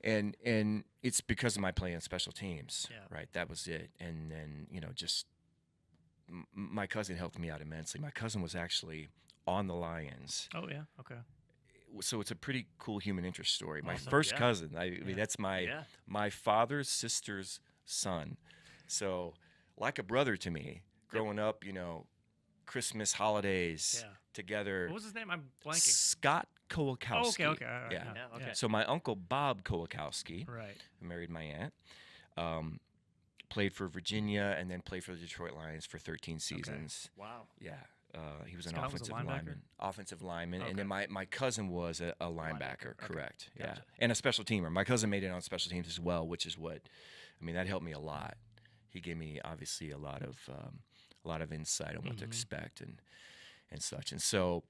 it's because of my play on special teams, right? That was it. And then, you know, just my cousin helped me out immensely. My cousin was actually on the Lions. Oh, yeah. Okay. So it's a pretty cool human interest story. My Awesome. first cousin, I mean, that's my father's sister's son. So like a brother to me, growing up, you know, Christmas holidays together. What was his name? I'm blanking. Scott Kowalkowski. Oh, okay. All right. Yeah. Okay. So my uncle Bob Kowalkowski, Right. who married my aunt, played for Virginia and then played for the Detroit Lions for 13 seasons. Wow. Yeah. He was an Scott was a offensive lineman, Okay. and then my cousin was a linebacker, Okay. correct? Gotcha. Yeah, and a special teamer. My cousin made it on special teams as well, which is what, I mean, that helped me a lot. He gave me obviously a lot of insight on what to expect and such, and so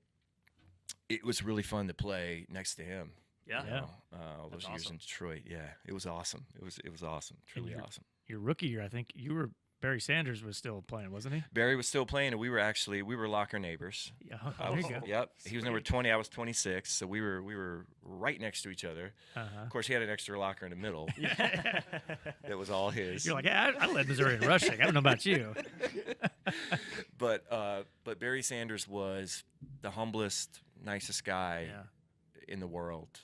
it was really fun to play next to him. Yeah. You know, all those That's years awesome. in Detroit. Yeah, it was awesome. It was awesome, truly awesome. Your rookie year, I think Barry Sanders was still playing, wasn't he? Barry was still playing, and we were locker neighbors. Yeah. There you go. Yep. He was number 20. I was 26, so we were right next to each other. Uh-huh. Of course, he had an extra locker in the middle. That was all his. You're like, yeah, I led Missouri in rushing. I don't know about you. But Barry Sanders was the humblest, nicest guy in the world.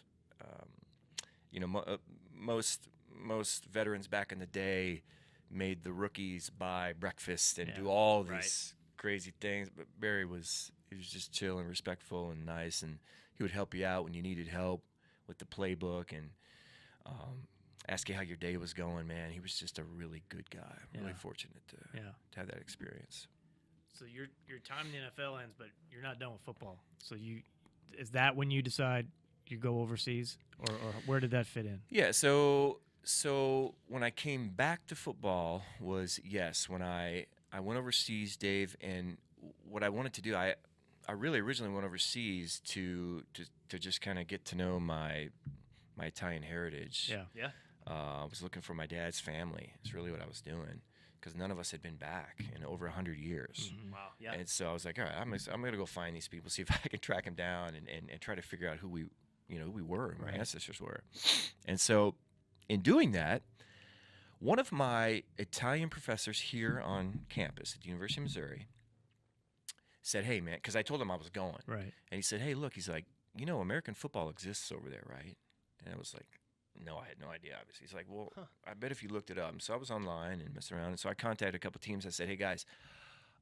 You know, most veterans back in the day made the rookies buy breakfast and do all these crazy things, but Barry was just chill and respectful and nice, and he would help you out when you needed help, with the playbook and ask you how your day was going, man. He was just a really good guy. I'm really fortunate to have that experience. So your time in the NFL ends, but you're not done with football. So is that when you decide you go overseas, or where did that fit in? Yeah, so when I came back to football was, yes, when I went overseas, Dave, and what I wanted to do, I really originally went overseas to just kind of get to know my Italian heritage. Yeah. I was looking for my dad's family. It's really what I was doing, because none of us had been back in over 100 years. Mm-hmm. Wow. Yeah. And so I was like, all right, I'm gonna go find these people, see if I can track them down, and try to figure out who we were, my ancestors were. And so, in doing that, one of my Italian professors here on campus at the University of Missouri said, "Hey, man," because I told him I was going, Right. and he said, "Hey, look," he's like, American football exists over there, right?" And I was like, no, I had no idea, obviously. He's like, well, I bet if you looked it up. And so I was online and messing around. And so I contacted a couple teams. I said, hey, guys,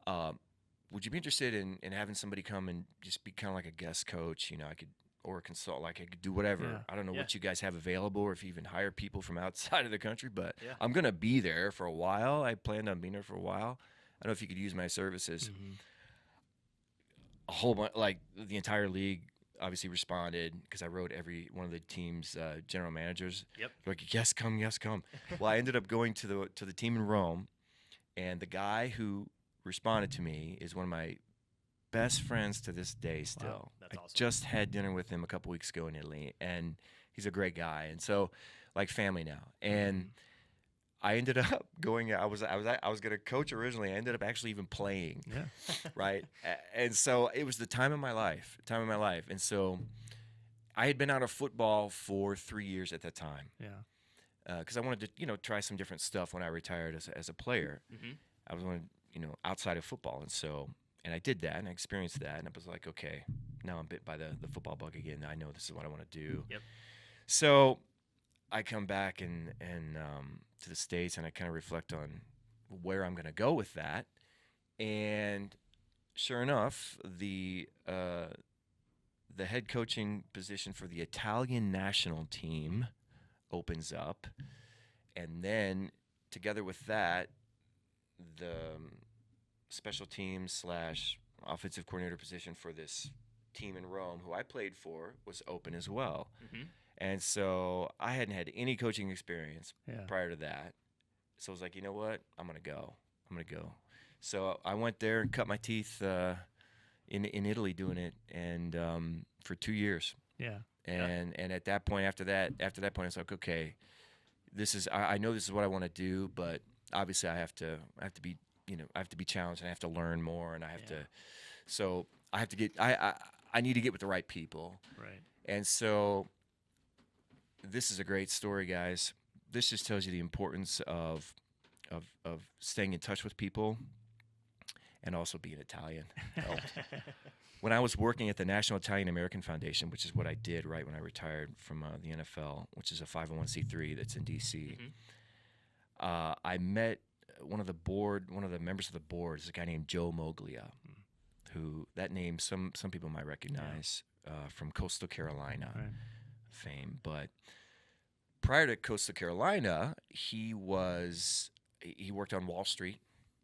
would you be interested in having somebody come and just be kind of like a guest coach? I could, or a consult, like I could do whatever. Yeah. I don't know what you guys have available, or if you even hire people from outside of the country, but Yeah. I'm going to be there for a while. I planned on being there for a while. I don't know if you could use my services. Mm-hmm. A whole bunch, like the entire league obviously responded, because I wrote every one of the team's general managers. Yep. Like, yes, come. Well, I ended up going to the team in Rome, and the guy who responded to me is one of my best friends to this day still. Wow, that's I awesome. just had dinner with him a couple weeks ago in Italy, and he's a great guy, and so like family now. And I ended up going. I was going to coach originally. I ended up actually even playing. Yeah. Right. And so it was the time of my life. And so I had been out of football for 3 years at that time. Yeah. Because I wanted to, try some different stuff when I retired as a player. Mm-hmm. I was outside of football. And I did that, and I experienced that. And I was like, okay, now I'm bit by the football bug again. I know this is what I want to do. Yep. So I come back and to the States, and I kind of reflect on where I'm going to go with that. And sure enough, the head coaching position for the Italian national team opens up, and then together with that, the special teams / offensive coordinator position for this team in Rome, who I played for, was open as well. Mm-hmm. And so I hadn't had any coaching experience Yeah. prior to that. So I was like, you know what? I'm going to go. So I went there and cut my teeth in Italy doing it, and for 2 years. Yeah. And at that point, after that point, I was like, okay, I know this is what I want to do, but obviously I have to be challenged, and I have to learn more, and I have to. So I have to get. I need to get with the right people. Right. And so this is a great story, guys. This just tells you the importance of staying in touch with people, and also being Italian helped. When I was working at the National Italian American Foundation, which is what I did right when I retired from the NFL, which is a 501c3 that's in D.C., I met one of the members of the board is a guy named Joe Moglia, who that name some people might recognize from Coastal Carolina fame. But prior to Coastal Carolina, he worked on Wall Street,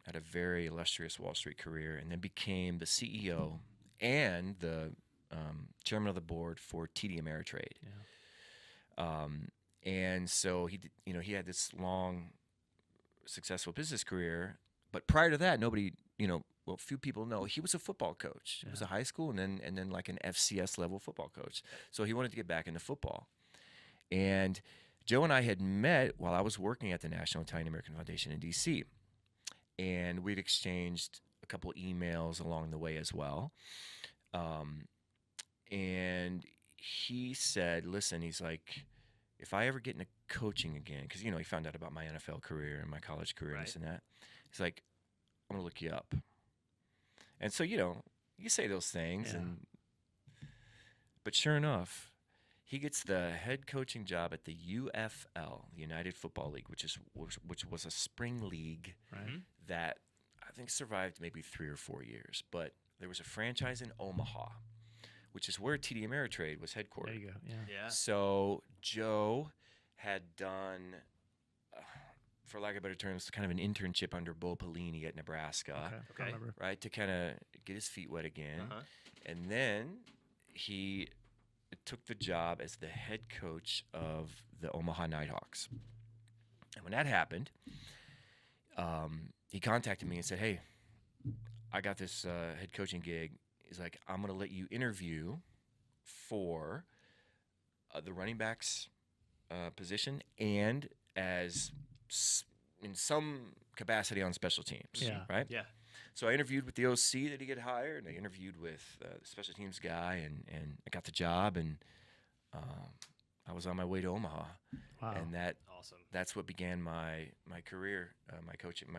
had a very illustrious Wall Street career, and then became the CEO and the chairman of the board for TD Ameritrade. Yeah. And so he had this long, successful business career. But prior to that, few people know he was a football coach. He was a high school and then like an FCS level football coach. So he wanted to get back into football. And Joe and I had met while I was working at the National Italian American Foundation in D.C. And we'd exchanged a couple emails along the way as well. And he said, listen, he's like, if I ever get into coaching again, because, he found out about my NFL career and my college career and this and that. He's like, I'm going to look you up. And so, you say those things. But sure enough, he gets the head coaching job at the UFL, the United Football League, which was a spring league that I think survived maybe 3 or 4 years. But there was a franchise in Omaha which is where TD Ameritrade was headquartered. There you go. Yeah. Yeah. So Joe had done, for lack of better terms, kind of an internship under Bo Pelini at Nebraska, Okay. I remember. right, to kind of get his feet wet again. Uh-huh. And then he took the job as the head coach of the Omaha Nighthawks. And when that happened, he contacted me and said, hey, I got this head coaching gig. He's like, I'm going to let you interview for the running backs position and in some capacity on special teams. Yeah. Right? Yeah. So I interviewed with the OC that he get hired, and I interviewed with the special teams guy, and I got the job, and I was on my way to Omaha. Wow. And Awesome. that's what began my career, my coaching.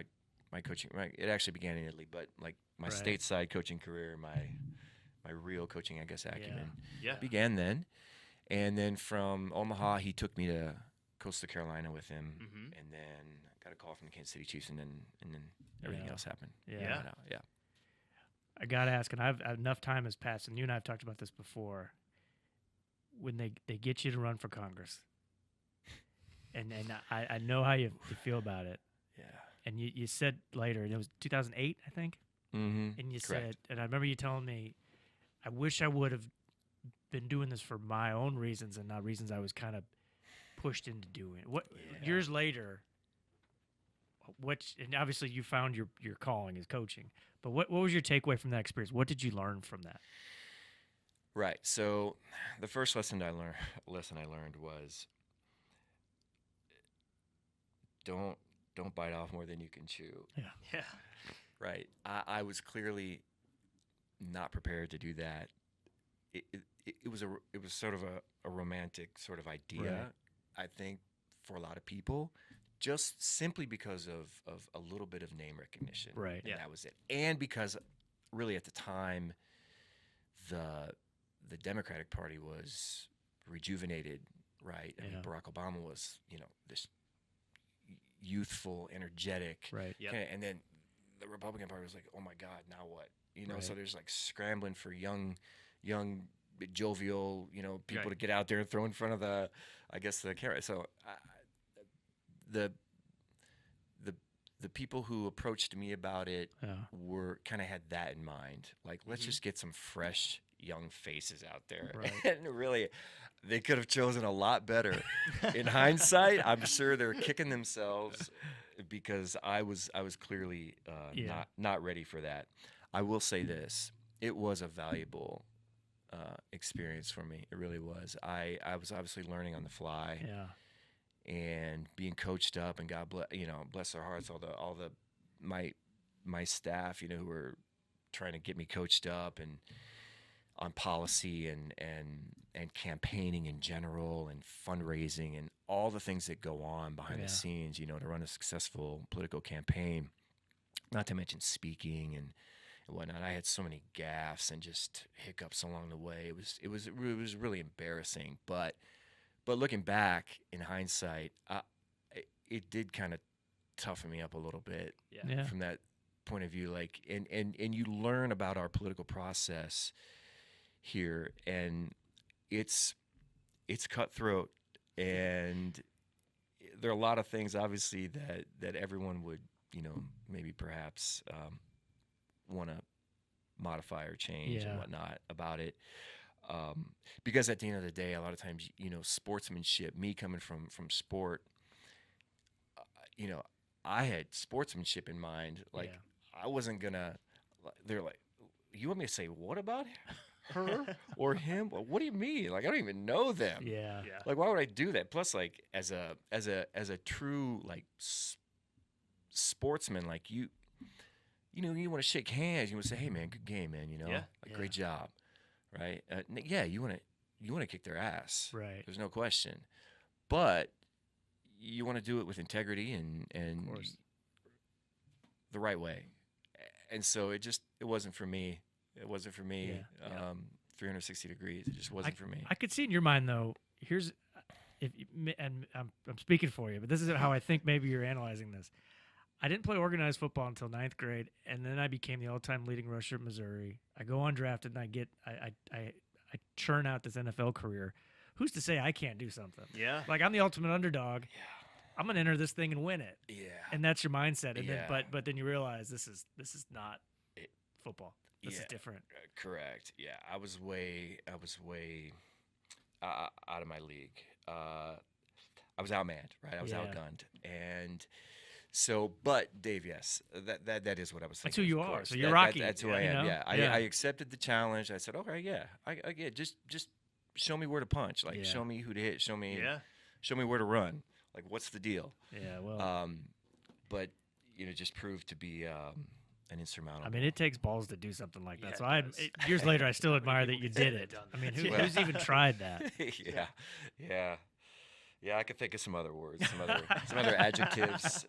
It actually began in Italy, but like my Right. stateside coaching career, my real coaching, I guess, acumen Yeah. began then. And then from Omaha, he took me to Coastal Carolina with him, Mhm. and then got a call from the Kansas City Chiefs, and then everything Yeah. else happened. Yeah. Yeah. I gotta ask, and I've enough time has passed, and you and I have talked about this before. When they get you to run for Congress, and I know how you feel about it, Yeah. and you said later, and it was 2008, I think, Mm-hmm. and you Correct. said, and I remember you telling me, I wish I would have been doing this for my own reasons and not reasons I was kind of pushed into doing. What years later? And obviously you found your calling is coaching, but what was your takeaway from that experience? What did you learn from that? Right. So the first lesson I learned was don't bite off more than you can chew. Yeah. Right. I was clearly not prepared to do that. It was sort of a romantic sort of idea, I think, for a lot of people, just simply because of a little bit of name recognition. Right. And Yeah. that was it. And because really at the time the Democratic Party was rejuvenated, right? I mean, Yeah. Barack Obama was, this youthful, energetic, Right. Yep. and then the Republican Party was like, oh my God, now what? So Right. there's like scrambling for young, jovial, people Right. to get out there and throw in front of the camera. So the people who approached me about it Yeah. were kind of had that in mind. Like, let's Mhm. just get some fresh young faces out there. Right. And really, they could have chosen a lot better. In hindsight, I'm sure they're kicking themselves because I was clearly Yeah. not ready for that. I will say this: it was a valuable experience for me. It really was. I was obviously learning on the fly. Yeah. And being coached up, and God bless their hearts, all the my staff, who were trying to get me coached up and on policy and campaigning in general and fundraising and all the things that go on behind Yeah. the scenes, to run a successful political campaign. Not to mention speaking and whatnot. I had so many gaffes and just hiccups along the way. It was really embarrassing, but looking back in hindsight, it did kind of toughen me up a little bit Yeah. from that point of view. Like, and you learn about our political process here, and it's cutthroat, and there are a lot of things, obviously, that everyone would, maybe perhaps want to modify or change and Yeah. whatnot about it. Because at the end of the day, a lot of times, sportsmanship, me coming from sport, I had sportsmanship in mind. Like, Yeah. I wasn't gonna, they're like, you want me to say what about her or him? Well, what do you mean? Like, I don't even know them. Yeah. Yeah. Like, why would I do that? Plus, like, as a true, like, sportsman, like, you want to shake hands. You want to say, hey, man, good game, man, Yeah. like, Yeah. great job. Right? Yeah, you want to kick their ass. Right. There's no question. But you want to do it with integrity and Of course. the right way. And so it wasn't for me. It wasn't for me. Yeah. 360 degrees. It just wasn't for me. I could see in your mind though. Here's and I'm speaking for you, but this is how I think maybe you're analyzing this. I didn't play organized football until 9th grade, and then I became the all-time leading rusher at Missouri. I go undrafted, and I I churn out this NFL career. Who's to say I can't do something? Yeah. Like, I'm the ultimate underdog. I'm gonna enter this thing and win it. Yeah. And that's your mindset. And Yeah. then, but then you realize this is not football. This is Yeah. different. Correct. Yeah, I was way out of my league. I was outmanned, right? I was Yeah. outgunned, and so. But Dave, yes, that is what I was thinking. That's who you of are. course. So you're That- Rocky. That's who Yeah, I you am. know? Yeah. Yeah. I accepted the challenge. I said, okay, yeah, I just show me where to punch. Like, Yeah. show me who to hit. Show me Yeah. where to run. Like, what's the deal? Yeah. Well, But just proved to be an insurmountable. I mean, it takes balls to do something like that. Yeah, so it does. years later, I still admire that you People did say it. they've done I mean, that. who's even tried that? Yeah. I could think of some other words, some other adjectives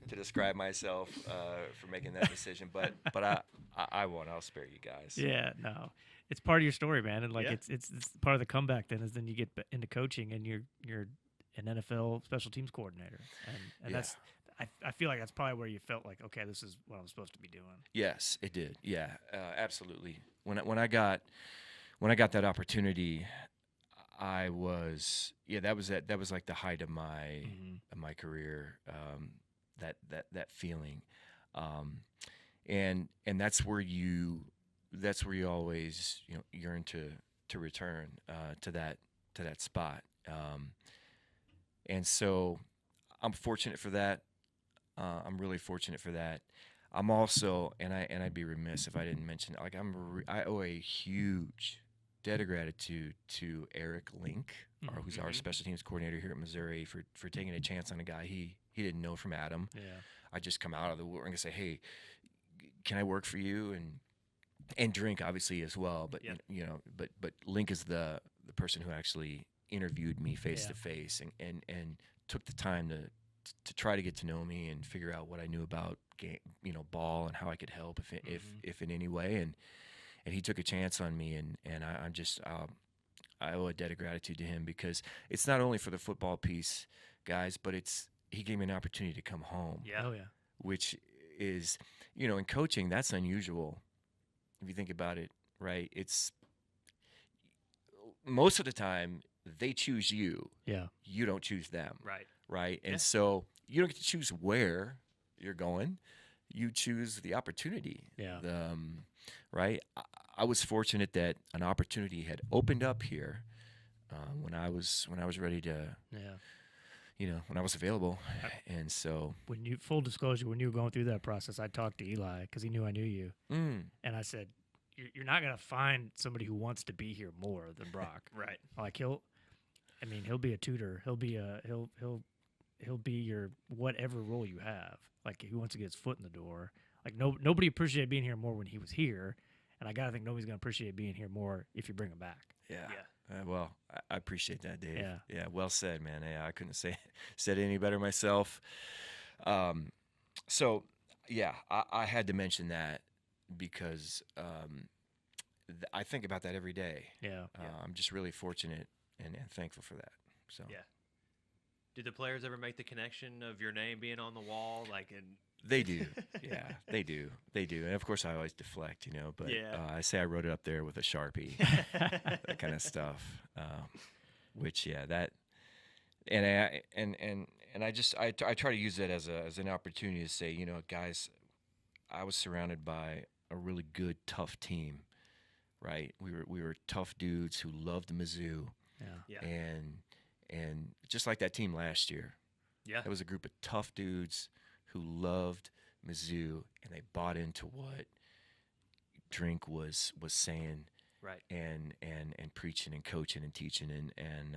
to describe myself for making that decision. But I won't. I'll spare you guys. Yeah, no, it's part of your story, man, and like Yeah. it's part of the comeback. Then is then you get into coaching and you're an NFL special teams coordinator, and Yeah. that's I feel like that's probably where you felt like, okay, this is what I'm supposed to be doing. Yes, it did. Yeah, absolutely. When I got that opportunity, I was that was like the height of my career. That feeling, and that's where you always yearn to return to that spot. And so I'm fortunate for that. I'm really fortunate for that. I'm also, and I'd be remiss if I didn't mention, like, I owe a huge debt of gratitude to Eric Link, who's our special teams coordinator here at Missouri, for taking a chance on a guy he didn't know from Adam. Yeah, I just come out of the woodwork and say, hey, can I work for you? And drink, obviously, as well. But Yep. but Link is the person who actually interviewed me face to face and took the time to try to get to know me and figure out what I knew about game, ball, and how I could help if in any way. And he took a chance on me, and I'm just I owe a debt of gratitude to him, because it's not only for the football piece, guys, but he gave me an opportunity to come home. Yeah. oh yeah, Which is, in coaching, that's unusual if you think about it, right? It's most of the time they choose you. yeah, You don't choose them. Right. And Yeah. so you don't get to choose where you're going. You choose the opportunity. yeah. Right. I was fortunate that an opportunity had opened up here when I was ready to, Yeah. when I was available. And so, Full disclosure, when you were going through that process, I talked to Eli because he knew I knew you, and I said, "You're not gonna find somebody who wants to be here more than Brock." Right. Like he'll be a tutor. He'll be your whatever role you have. Like, he wants to get his foot in the door. Like, nobody appreciated being here more when he was here, and I gotta think nobody's gonna appreciate being here more if you bring him back. yeah. Yeah. Well, I appreciate that, Dave. Yeah. Yeah. Well said, man. Yeah, I couldn't said it any better myself. So, yeah, I had to mention that because I think about that every day. Yeah. I'm just really fortunate and thankful for that. So, Yeah. Did the players ever make the connection of your name being on the wall? Like, in They do. Yeah, they do. They do. And of course, I always deflect, but Yeah. I say I wrote it up there with a Sharpie, that kind of stuff. Which, yeah, that, and I try to use that as an opportunity to say, guys, I was surrounded by a really good, tough team, right? We were tough dudes who loved Mizzou, Yeah. Yeah. and just like that team last year. Yeah. It was a group of tough dudes who loved Mizzou, and they bought into what Drink was saying, Right. and preaching and coaching and teaching, and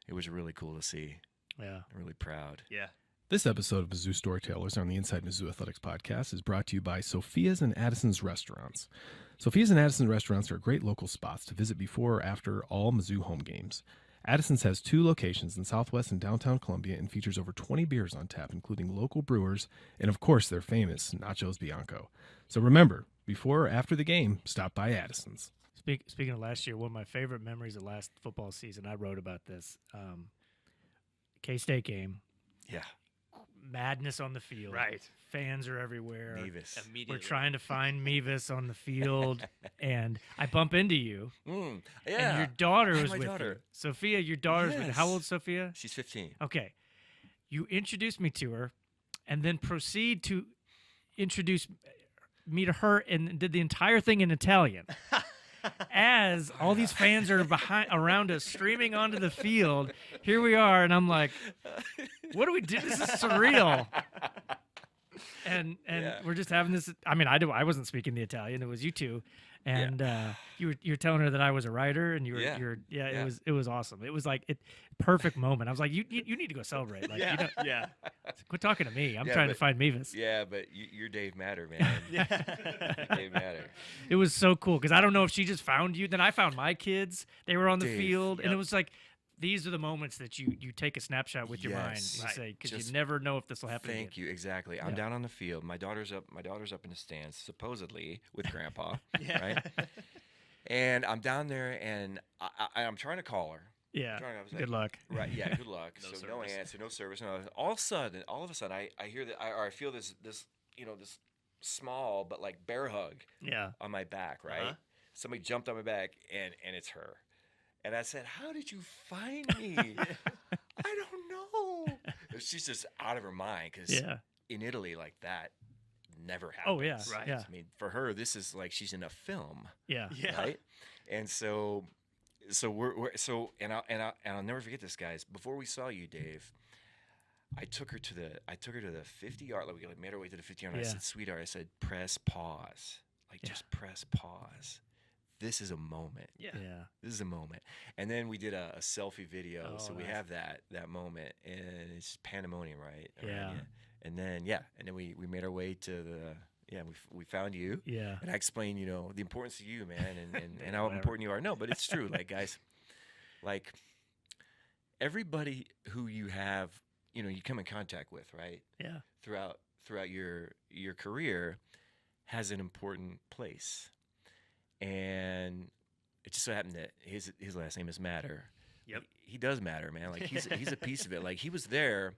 it was really cool to see. Yeah. I'm really proud. Yeah. This episode of Mizzou Storytellers on the Inside Mizzou Athletics podcast is brought to you by Sophia's and Addison's Restaurants. Sophia's and Addison's Restaurants are great local spots to visit before or after all Mizzou home games. Addison's has 2 locations in Southwest and downtown Columbia and features over 20 beers on tap, including local brewers and, of course, their famous Nachos Bianco. So remember, before or after the game, stop by Addison's. Speaking of last year, one of my favorite memories of last football season, I wrote about this. K-State game. Yeah. madness on the field. Right. Fans are everywhere. Nevis. Immediately. We're trying to find Mevis on the field, and I bump into you, Yeah. and your daughter I have was my with daughter. you. Sophia, your daughter's with you. How Yes. old's Sophia? She's 15. Okay. You introduced me to her, and then proceed to introduce me to her, and did the entire thing in Italian. As all these fans are around us, streaming onto the field, here we are, and I'm like, "What do we do? This is surreal." And Yeah. we're just having this. I mean, I wasn't speaking the Italian; it was you two, and you were telling her that I was a writer, and Yeah. it was awesome. It was like perfect moment. I was like, you need to go celebrate. Like, Yeah. quit talking to me. I'm Yeah, trying to but- find Mevis. Yeah, but you're Dave Matter, man. Dave Matter. It was so cool because I don't know if she just found you. Then I found my kids. They were on the Dave, field, and it yep. was like these are the moments that you take a snapshot with your mind. Yes. You Right. say because Just you never know if this will happen. Thank you. Exactly. I'm Yeah. down on the field. My daughter's up in the stands, supposedly with Grandpa. Yeah. Right. And I'm down there, and I'm trying to call her. Yeah. I was Good like, luck. Right. Yeah. Good luck. No So no service. answer, no service. No. All of a sudden, I hear that, or I feel this this small but like bear hug Yeah. on my back. Right. Uh-huh. Somebody jumped on my back, and it's her. And I said, "How did you find me?" I don't know. She's just out of her mind because Yeah. in Italy, like that never happens. Oh yeah. Right. Yeah. I mean, for her, this is like she's in a film, Yeah. Yeah. right? And so and I'll never forget this, guys. Before we saw you, Dave, I took her to the 50-yard line. We made our way to the 50-yard line. Yeah. I said, "Sweetheart," I said, "press pause. Like Yeah. just press pause. This is a moment. Yeah. Yeah. This is a moment." And then we did a selfie video, Oh, so we nice. have that moment, and it's pandemonium, right? around Yeah. you. And then we made our way to we found you, Yeah. and I explained the importance of you, man, and how Whatever. important you are. No, but it's true, like guys, like everybody who you have, you come in contact with, right? Yeah. Throughout your career has an important place. And it just so happened that his last name is Matter. Yep. He does matter, man. Like he's a piece of it. Like he was there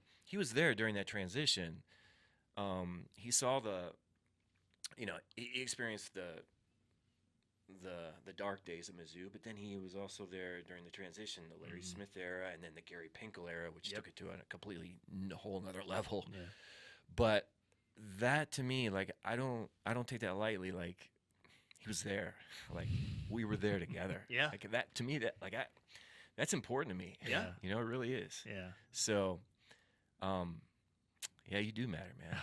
during that transition. He saw he experienced the dark days of Mizzou, but then he was also there during the transition, the Larry Smith era, and then the Gary Pinkel era, which took it to a completely whole nother level. Yeah. But that to me, like I don't take that lightly. Like he was there, like we were there together. Yeah. Like that to me, that's important to me. Yeah. It really is. Yeah. So, yeah, you do matter, man.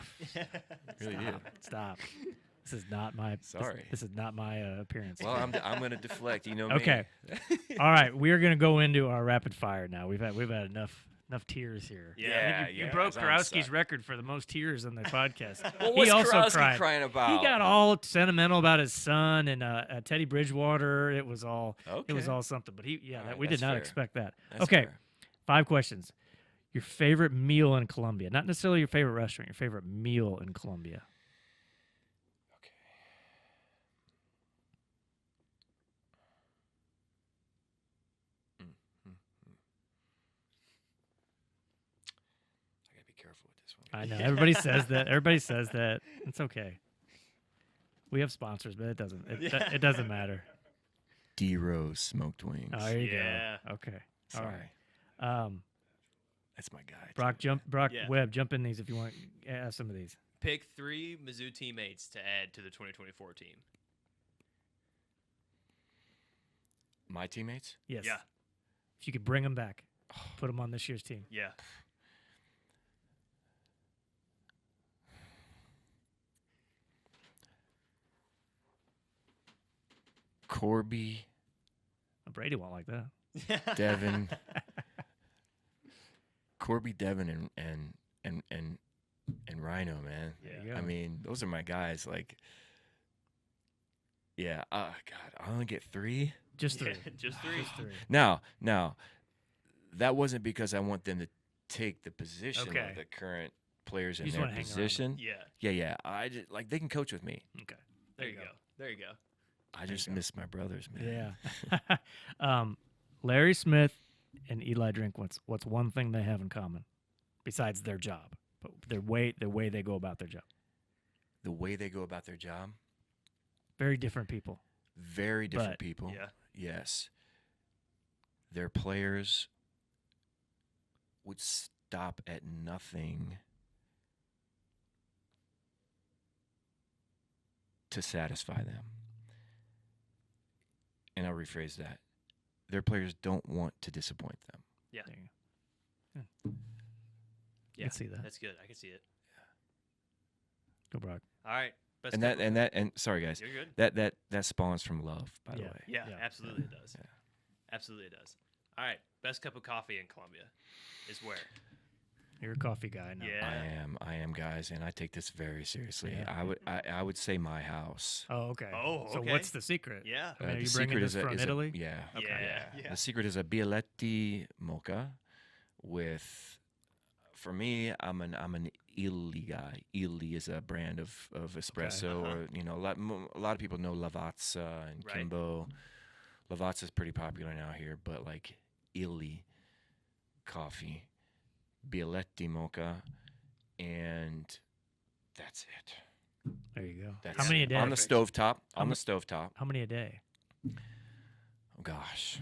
You really do. Stop. This is not my. Sorry. This is not my appearance. Well, I'm going to deflect. You know me. Okay. All right. We are going to go into our rapid fire now. We've had enough tears here. Yeah. I think you yeah, broke I'm Karowski's sorry. record for the most tears on the podcast. Well, He what's also Karowski cried. crying about? He got all sentimental about his son and Teddy Bridgewater. It was all Okay. something. But we right, did that's not fair. expect that. That's Okay, fair. 5 questions. Your favorite meal in Colombia, not necessarily your favorite restaurant. Your favorite meal in Colombia. Okay. I got to be careful with this one. I know everybody says that. Everybody says that. It's okay. We have sponsors, but it doesn't. It doesn't matter. D-Rose smoked wings. Oh, there you Yeah. go. Okay. All Sorry. right. That's my guy. Brock Yeah. Webb, jump in these if you want. Ask some of these. Pick 3 Mizzou teammates to add to the 2024 team. My teammates? Yes. Yeah. If you could bring them back, put them on this year's team. Yeah. Corby, Brady won't like that. Devin. Corby, Devin, and Rhino, man. There you go. I mean, those are my guys. Like, yeah. God, I only get 3. Just 3. Just 3. Just 3. Now, that wasn't because I want them to take the position Okay. of the current players You in just their wanna hang around them. position. Yeah. Yeah. I just like they can coach with me. Okay. There you go. There you go. I just miss my brothers, man. Yeah. Larry Smith and Eli Drinkwitz. What's one thing they have in common, besides their job? but the way they go about their job. The way they go about their job, Very different people. very different But- people. Yeah. Yes. Their players would stop at nothing to satisfy them. And I'll rephrase that. Their players don't want to disappoint them. Yeah. There you go. I Yeah. can see that. That's good. I can see it. Go Brock. All right. Best And cup of- and sorry guys. You're good. That spawns from love, by the Yeah. way. Yeah, Yeah. absolutely it does. Yeah. Absolutely it does. All right. Best cup of coffee in Columbia is where? You're a coffee guy now. Yeah. I am guys, and I take this very seriously. Yeah. I would say my house. Oh, okay. Oh, So okay. what's the secret? Yeah. I mean, are The you secret bringing this is from Italy? yeah. Okay. Yeah. The secret is a Bialetti mocha with, for me, I'm an Illy guy. Illy is a brand of espresso, Uh-huh. or a lot of people know Lavazza and Right. Kimbo. Lavazza is pretty popular now here, but like Illy coffee, Bialetti mocha, and that's it. There you go. That's How many a it. day? On the stovetop. How On mu- the stovetop. How many a day? Oh, gosh.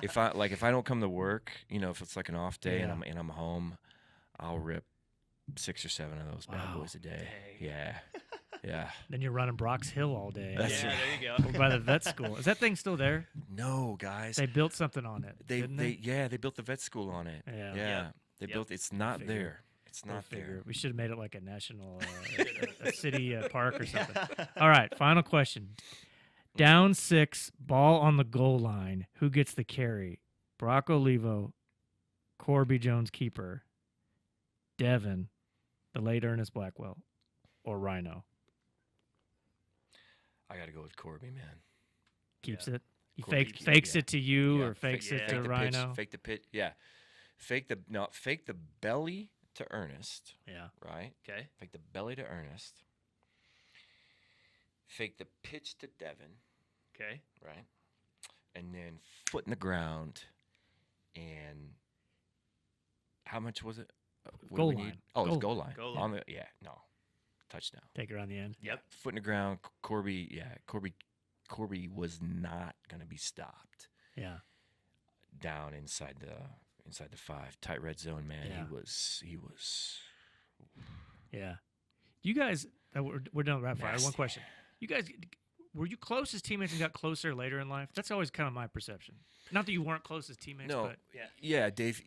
If I don't come to work, if it's like an off day Yeah. and I'm home, I'll rip 6 or 7 of those bad Wow. boys a day. Dang. Yeah. Yeah. Then you're running Brock's Hill all day. That's yeah, right. there you Over go. by the vet school. Is that thing still there? No, guys. They built something on it. Didn't they? They built the vet school on it. Yeah. Yeah. Yep. They Yep. built it's not Figure. there. It's Go not figure. there. We should have made it like a national, a city park or something. All right, final question. Down 6, ball on the goal line. Who gets the carry? Brock Olivo, Corby Jones keeper, Devin, the late Ernest Blackwell, or Rhino? I got to go with Corby, man. Keeps Yeah. it. He Corby fakes keeps it, fakes yeah. it to you Yeah, or fakes fake- it yeah. to the Rhino. pitch, fake the pitch. Yeah. Fake the belly to Ernest, Yeah. right? Okay. Fake the belly to Ernest. Fake the pitch to Devin, Okay. right? And then foot in the ground. And how much was it? What do Goal we need? line. Oh, Goal it's goal line. Goal On line. the touchdown. Take it on the end. Yep. Foot in the ground. Corby was not gonna be stopped Yeah. down inside the 5 tight red zone. Man, Yeah. he was. Yeah. You guys, we're done with rapid fire. I have one Nasty. question. You guys, were you close as teammates and got closer later in life? That's always kind of my perception. Not that you weren't close as teammates, No, but yeah, Dave.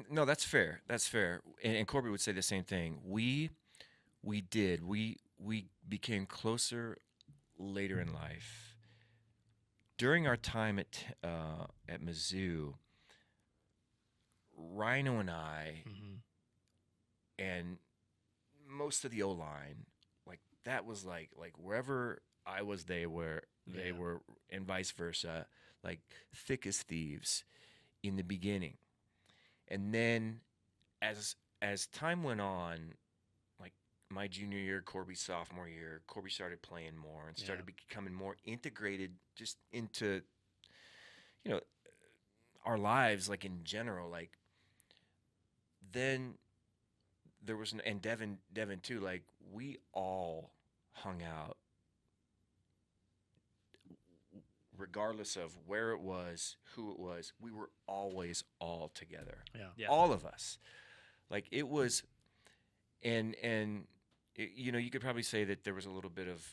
No, that's fair. That's fair. And Corby would say the same thing. We did. We became closer later in life. During our time at Mizzou, Rhino and I, and most of the O line, like that was like wherever I was, they were, and vice versa, like thick as thieves in the beginning. And then as time went on, like my junior year, Corby's sophomore year, Corby started playing more and started becoming more integrated just into, our lives, like in general, like then there was, and Devin too, like we all hung out regardless of where it was, who it was. We were always all together. Yeah. All of us. Like it was, and you could probably say that there was a little bit of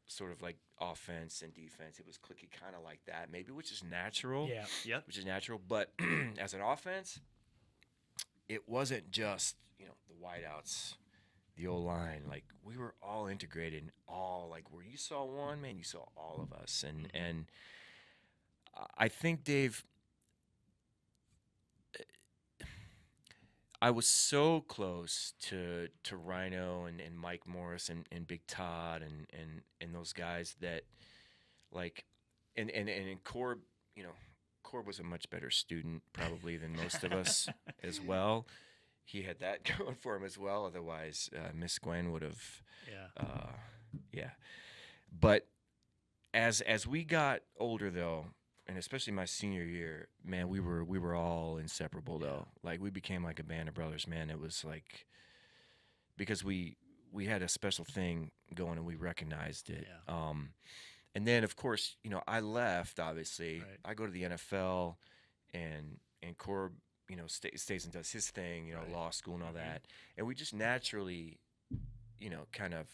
sort of like offense and defense. It was clicky kind of like that maybe, which is natural. yeah. Yep. Which is natural. But as an offense, it wasn't just, the wideouts, the old line. Like we were all integrated and all like where you saw one, man, you saw all of us. And I think, Dave, I was so close to Rhino and Mike Morris and Big Todd and those guys that like and Corb, Corb was a much better student probably than most of us as well. He had that going for him as well. Otherwise, Miss Gwen would have Yeah. But as we got older though, and especially my senior year, man, we were all inseparable though. Like we became like a band of brothers, man. It was like because we had a special thing going and we recognized it. Yeah. And then of course, I left. Obviously, Right. I go to the NFL, and Corb, stays and does his thing, Right. law school and all Mhm. that, and we just naturally, kind of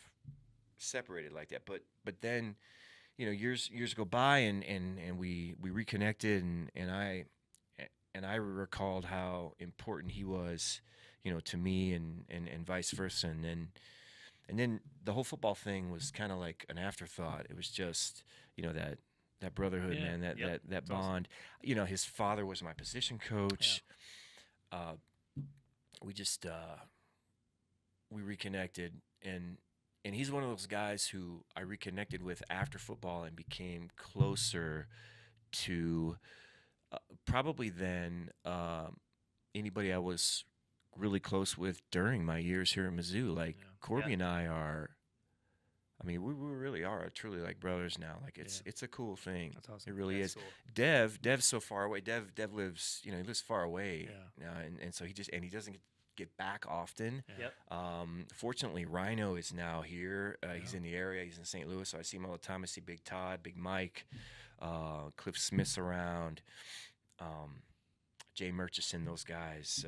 separated like that. But then, years go by, and we reconnected, and I recalled how important he was, to me, and vice versa, and then the whole football thing was kind of like an afterthought. It was just, that brotherhood, Yeah. man, that Yep. that It's awesome. bond. His father was my position coach. We just we reconnected, and he's one of those guys who I reconnected with after football and became closer to probably than anybody I was really close with during my years here at Mizzou. Like Yeah. Corby and I are, I mean, we really are truly like brothers now. Like it's a cool thing. That's awesome. It really That's is. cool. Dev's so far away. Dev lives, he lives far away Yeah. now, and so he doesn't get back often. Yeah. Yep. Fortunately, Rhino is now here. He's Yeah. in the area. He's in St. Louis, so I see him all the time. I see Big Todd, Big Mike, Cliff Smith's around, Jay Murchison, those guys.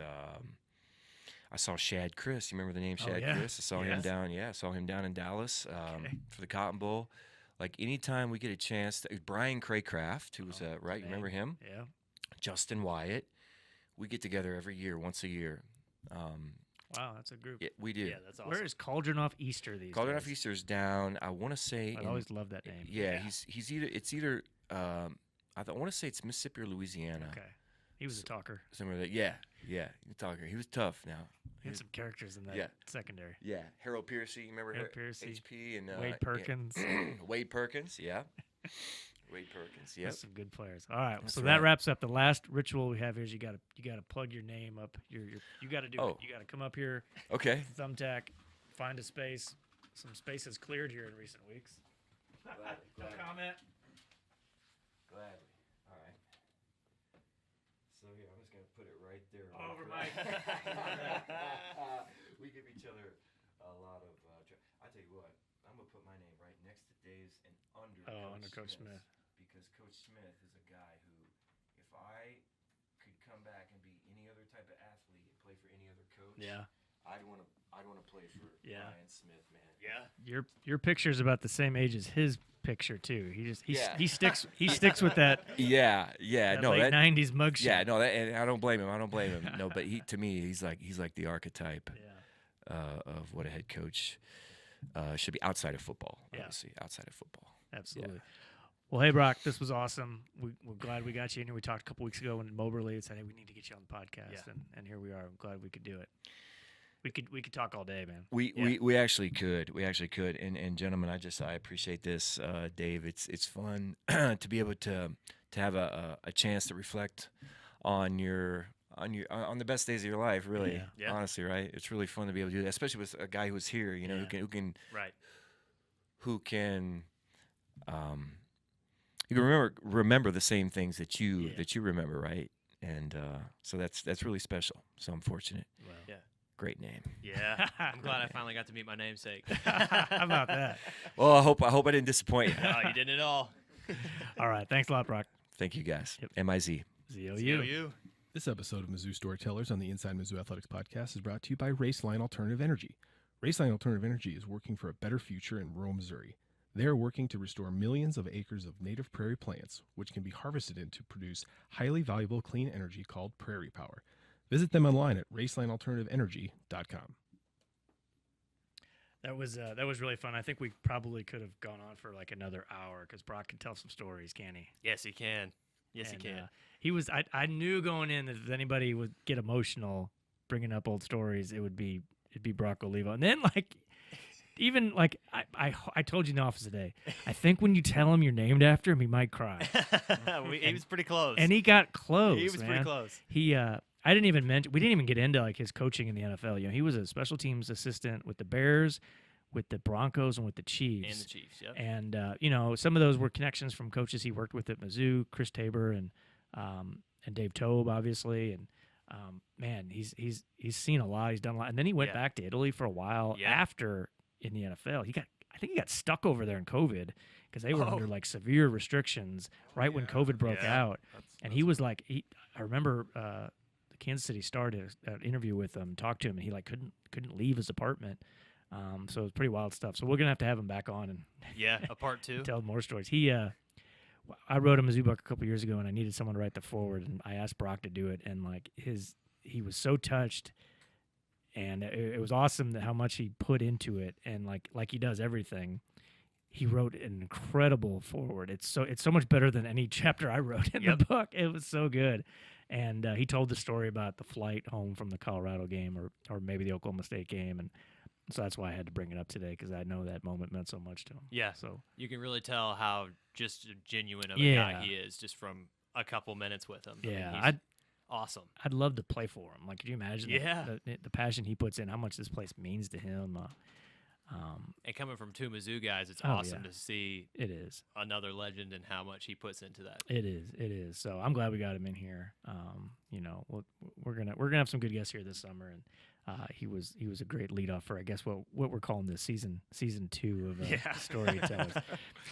I saw Shad Chris. You remember the name Oh, Shad yeah. Chris? I saw him Yes. down. Yeah, I saw him down in Dallas Okay. for the Cotton Bowl. Like anytime we get a chance, Brian Craycraft, who was Oh, right, you remember him? Yeah. Justin Wyatt. We get together every year, once a year. Wow, that's a group. Yeah, we do. Yeah, that's awesome. Where is Cauldron Off Easter these Called it days? off Easter's down. I want to say. I always love that name. Yeah, he's either. I want to say it's Mississippi or Louisiana. Okay. He was a talker. Somewhere that. Yeah. You're talking. He was tough. Now. He had some characters in that Yeah. secondary. Yeah, Harold Piercy. You remember Harold Piercy. HP and Wade Perkins. Wade Perkins. Yeah. Wade Perkins. Yep. That's some good players. All right, That's so right. that wraps up the last ritual we have here. Is you got to plug your name up. You got to do Oh. it. You got to come up here, Okay. thumbtack, find a space. Some spaces cleared here in recent weeks. No comment. Gladly. All right. So here, I'm just gonna put it right there. Over Mike. Mike. We give each other a lot of. I tell you what, I'm gonna put my name right next to Dave's and under. Under Coach Smith. Because Coach Smith is a guy who, if I could come back and be any other type of athlete and play for any other coach, Yeah. I'd want to play for Yeah. Ryan Smith, man. Yeah. Your picture's about the same age as his picture too. Yeah. He sticks with that. Yeah. That No, late that. '90s mugshot. Yeah, no, and I don't blame him. No, but to me, he's like the archetype Yeah. of what a head coach should be outside of football. Yeah. Obviously, outside of football. Absolutely. Well, hey Brock, this was awesome. We're glad we got you in here. We talked a couple weeks ago in Moberly and said, hey, we need to get you on the podcast, Yeah. and here we are. I'm glad we could do it. We could talk all day, man. We actually could. And gentlemen, I appreciate this, Dave. It's fun to be able to have a chance to reflect on the best days of your life. Really, Yeah. Yeah. honestly, right? It's really fun to be able to do that, especially with a guy who was here. Yeah. Who can Right. you can remember the same things that you Yeah. remember, right? And so that's really special. So I'm fortunate. Well, Yeah. Great name. Yeah. I'm glad I finally got to meet my namesake. How about that? Well, I hope I didn't disappoint you. Oh, you did it all. All right. Thanks a lot, Brock. Thank you guys. Yep. MIZ. ZOU. You. This episode of Mizzou Storytellers on the Inside Mizzou Athletics podcast is brought to you by Raceline Alternative Energy. Raceline Alternative Energy is working for a better future in rural Missouri. They are working to restore millions of acres of native prairie plants, which can be harvested to produce highly valuable clean energy called prairie power. Visit them online at racelinealternativeenergy.com. That was really fun. I think we probably could have gone on for like another hour because Brock can tell some stories, can he? Yes, he can. Yes, And, he can. He was. I knew going in that if anybody would get emotional bringing up old stories, it'd be Brock Olivo. And then even I told you in the office today. I think when you tell him you're named after him, he might cry. He was pretty close. And he got close. He was pretty man. close. He I didn't even mention. We didn't even get into like his coaching in the NFL. He was a special teams assistant with the Bears, with the Broncos, and with the Chiefs. And the Chiefs, yep. And some of those were connections from coaches he worked with at Mizzou, Chris Tabor and Dave Tobe, obviously. And man, he's seen a lot. He's done a lot, and then he went back to Italy for a while after in the NFL. I think he got stuck over there in COVID because they were under like severe restrictions right when COVID broke out, and he was like, I remember the Kansas City Star did an interview with him, talked to him, and he like couldn't leave his apartment. So it was pretty wild stuff. So we're gonna have to have him back on and a part 2. tell more stories. I wrote a Mizzou book a couple years ago, and I needed someone to write the foreword, and I asked Brock to do it, and like he was so touched, and it was awesome how much he put into it, and like he does everything. He wrote an incredible foreword. It's so much better than any chapter I wrote in the book. It was so good. And he told the story about the flight home from the Colorado game or maybe the Oklahoma State game, and so that's why I had to bring it up today because I know that moment meant so much to him. Yeah, so you can really tell how just genuine of a guy he is just from a couple minutes with him. Yeah, I mean, awesome. I'd love to play for him. Like, could you imagine the passion he puts in, how much this place means to him? And coming from 2 Mizzou guys, it's awesome to see it is another legend and how much he puts into that. It is. So I'm glad we got him in here. We're gonna have some good guests here this summer, and he was a great leadoff for, I guess, what we're calling this season 2 of Storytellers.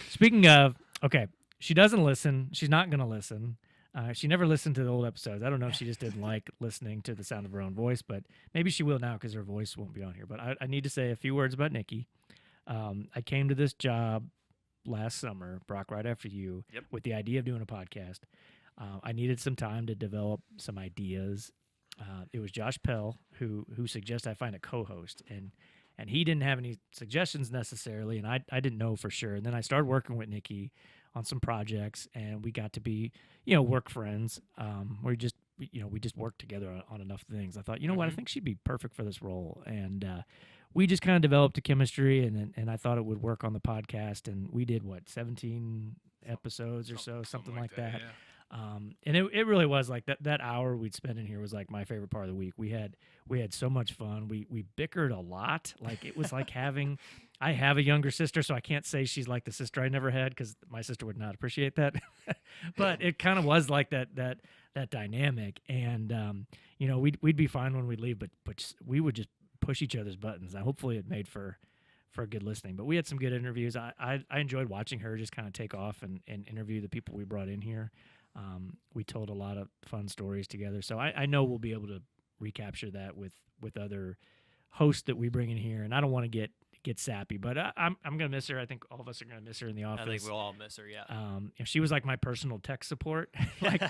Speaking of, okay, she doesn't listen. She's not gonna listen. She never listened to the old episodes. I don't know if she just didn't like listening to the sound of her own voice, but maybe she will now because her voice won't be on here. But I need to say a few words about Nikki. I came to this job last summer, Brock, right after you, with the idea of doing a podcast. I needed some time to develop some ideas. It was Josh Pell who suggested I find a co-host, and he didn't have any suggestions necessarily, and I didn't know for sure. And then I started working with Nikki on some projects, and we got to be, work friends. We just worked together on enough things. I thought, what, I think she'd be perfect for this role, and we just kind of developed a chemistry, and I thought it would work on the podcast. And we did 17 episodes or so, something like that. Yeah. And it really was like that hour we'd spend in here was like my favorite part of the week. We had so much fun. We bickered a lot. Like it was like I have a younger sister, so I can't say she's like the sister I never had because my sister would not appreciate that. But it kind of was like that dynamic, and we'd be fine when we'd leave, but we would just push each other's buttons. And hopefully it made for good listening. But we had some good interviews. I enjoyed watching her just kind of take off and interview the people we brought in here. We told a lot of fun stories together, so I know we'll be able to recapture that with other hosts that we bring in here. And I don't want to get sappy, but I'm gonna miss her. I think all of us are gonna miss her in the office. I think we'll all miss her. Yeah. She was like my personal tech support. Like,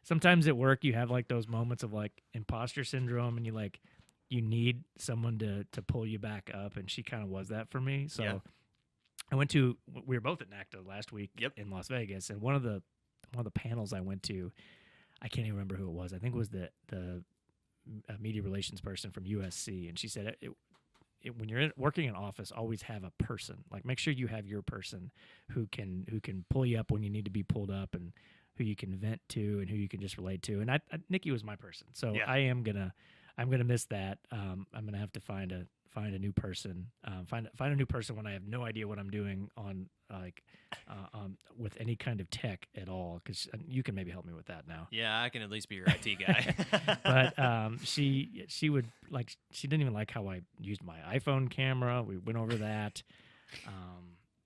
sometimes at work you have like those moments of like imposter syndrome, and you need someone to pull you back up, and she kind of was that for me. So we were both at NACTA last week in Las Vegas, and one of the panels I went to, I can't even remember who it was. I think it was the media relations person from USC, and she said, when you're working in office, always have a person. Like, make sure you have your person who can pull you up when you need to be pulled up, and who you can vent to, and who you can just relate to. And Nikki was my person, so I'm gonna miss that. I'm gonna have to find a new person. Find a new person when I have no idea what I'm doing on with any kind of tech at all, because you can maybe help me with that now. Yeah, I can at least be your IT guy. But she would like, she didn't even like how I used my iPhone camera. We went over that.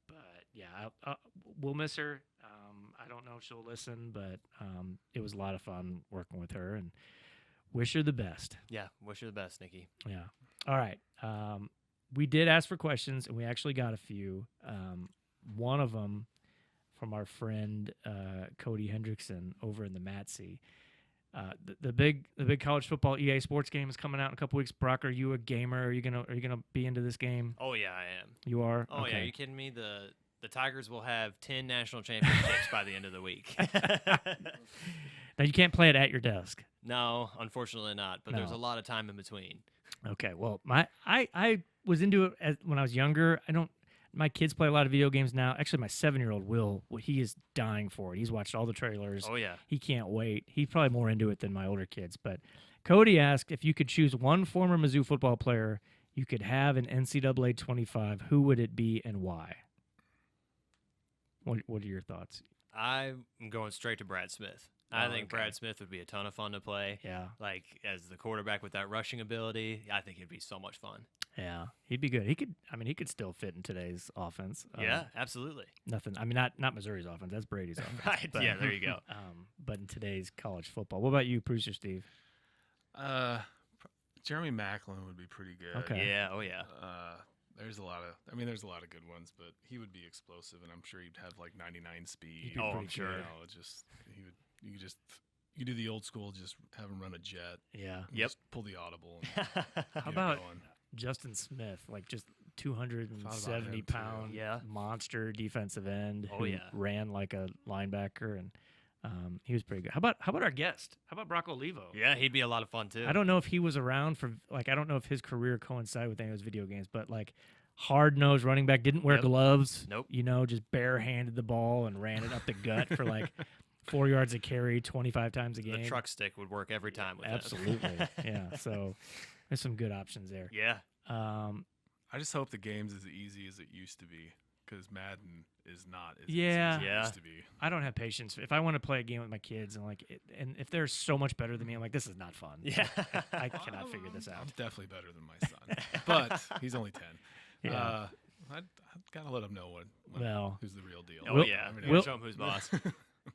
But yeah, we'll miss her. I don't know if she'll listen, but it was a lot of fun working with her, and wish her the best. Yeah, wish her the best, Nikki. Yeah. All right. We did ask for questions, and we actually got a few. One of them from our friend Cody Hendrickson over in the Matsy. The big college football EA Sports game is coming out in a couple weeks. Brock, are you a gamer? Are you gonna be into this game? Oh yeah, I am. You are? Oh okay. yeah, are you kidding me? The Tigers will have 10 national championships by the end of the week. Now you can't play it at your desk. No, unfortunately not. But there's a lot of time in between. Okay, well, I was into it when I was younger. My kids play a lot of video games now. Actually, my 7-year-old Will, he is dying for it. He's watched all the trailers. Oh yeah, he can't wait. He's probably more into it than my older kids. But Cody asked if you could choose one former Mizzou football player you could have in NCAA 25. Who would it be and why? What are your thoughts? I'm going straight to Brad Smith. I Oh, think okay. Brad Smith would be a ton of fun to play. Yeah, Like as the quarterback with that rushing ability, I think it'd be so much fun. yeah, he'd be good. He could. I mean, he could still fit in today's offense. Yeah, absolutely. Nothing. I mean, not Missouri's offense. That's Brady's offense. Right. But, Yeah, there you go. But in today's college football, what about you, producer Steve? Jeremy Macklin would be pretty good. Okay. Yeah. Oh yeah. There's a lot of good ones, but he would be explosive, and I'm sure he'd have like 99 speed. be Oh, pretty I'm sure. You know, you do the old school, just have him run a jet. Yeah. and Yep. just pull the audible. And How get it about going. Justin Smith? Like just Thought about him, 270 too. pound Yeah. monster defensive end. Oh, who yeah. ran like a linebacker, and he was pretty good. How about our guest? How about Brock Olivo? Yeah, he'd be a lot of fun too. I don't know if he was around for I don't know if his career coincided with any of those video games, but like hard-nosed running back, didn't wear Yep. gloves. Nope. You know, just bare-handed the ball and ran it up the gut for like 4 yards a carry 25 times a game. The truck stick would work every time with him. Absolutely. Yeah. So there's some good options there. Yeah. I just hope the game's as easy as it used to be, because Madden is not as Yeah. easy as it Yeah. used to be. I don't have patience. If I want to play a game with my kids and if they're so much better than me, I'm like, this is not fun. Yeah. I cannot figure this out. I'm definitely better than my son, but he's only 10. Yeah. I gotta let him know Well, who's the real deal. Oh Will- yeah. Will- Show him who's boss.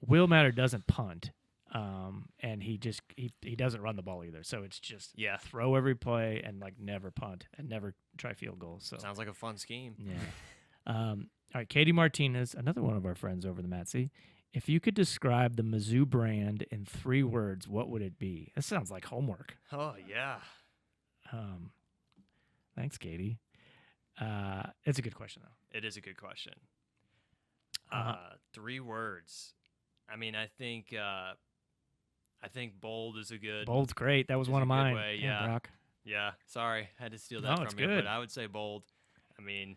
Will Matter doesn't punt, and he doesn't run the ball either. So it's just Yeah. throw every play and like never punt and never try field goals. So Sounds like a fun scheme. yeah. All right, Katie Martinez, another one of our friends over the Matsy. If you could describe the Mizzou brand in 3 words, what would it be? This sounds like homework. Oh yeah. Thanks, Katie. It's a good question though. It is a good question. Uh-huh. 3 words. I mean, I think bold is a good. Bold's great. That was Is one a of good mine. way, Damn, yeah. Brock. Yeah. Sorry, I had to steal No, that it's from you. good. But I would say bold. I mean,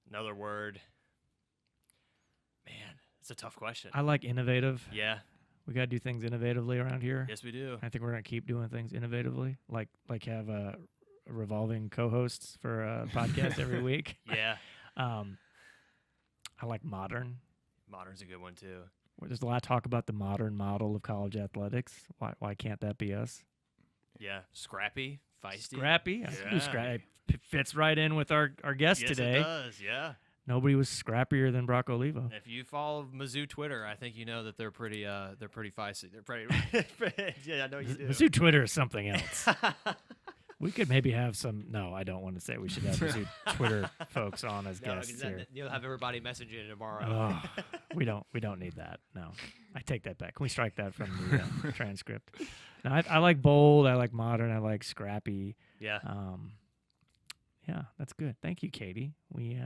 another word. Man, it's a tough question. I like innovative. Yeah. We got to do things innovatively around here. Yes, we do. I think we're gonna keep doing things innovatively, like have revolving co-hosts for a podcast every week. Yeah. I like modern. Modern's a good one too. There's a lot of talk about the modern model of college athletics. Why can't that be us? Yeah. Scrappy, feisty. Scrappy. I can do Yeah. scrappy. It fits right in with our guest Yes, today. it does. Yeah. Nobody was scrappier than Brock Olivo. If you follow Mizzou Twitter, I think you know that they're pretty feisty. They're pretty. Yeah, I know you do. Mizzou Twitter is something else. We could maybe have some. No, I don't want to say we should have Mizzou Twitter folks on as No, guests 'cause here. then you'll have everybody messaging you tomorrow. Oh, we don't need that. No, I take that back. Can we strike that from the transcript? No, I like bold. I like modern. I like scrappy. Yeah. Yeah, that's good. Thank you, Katie. We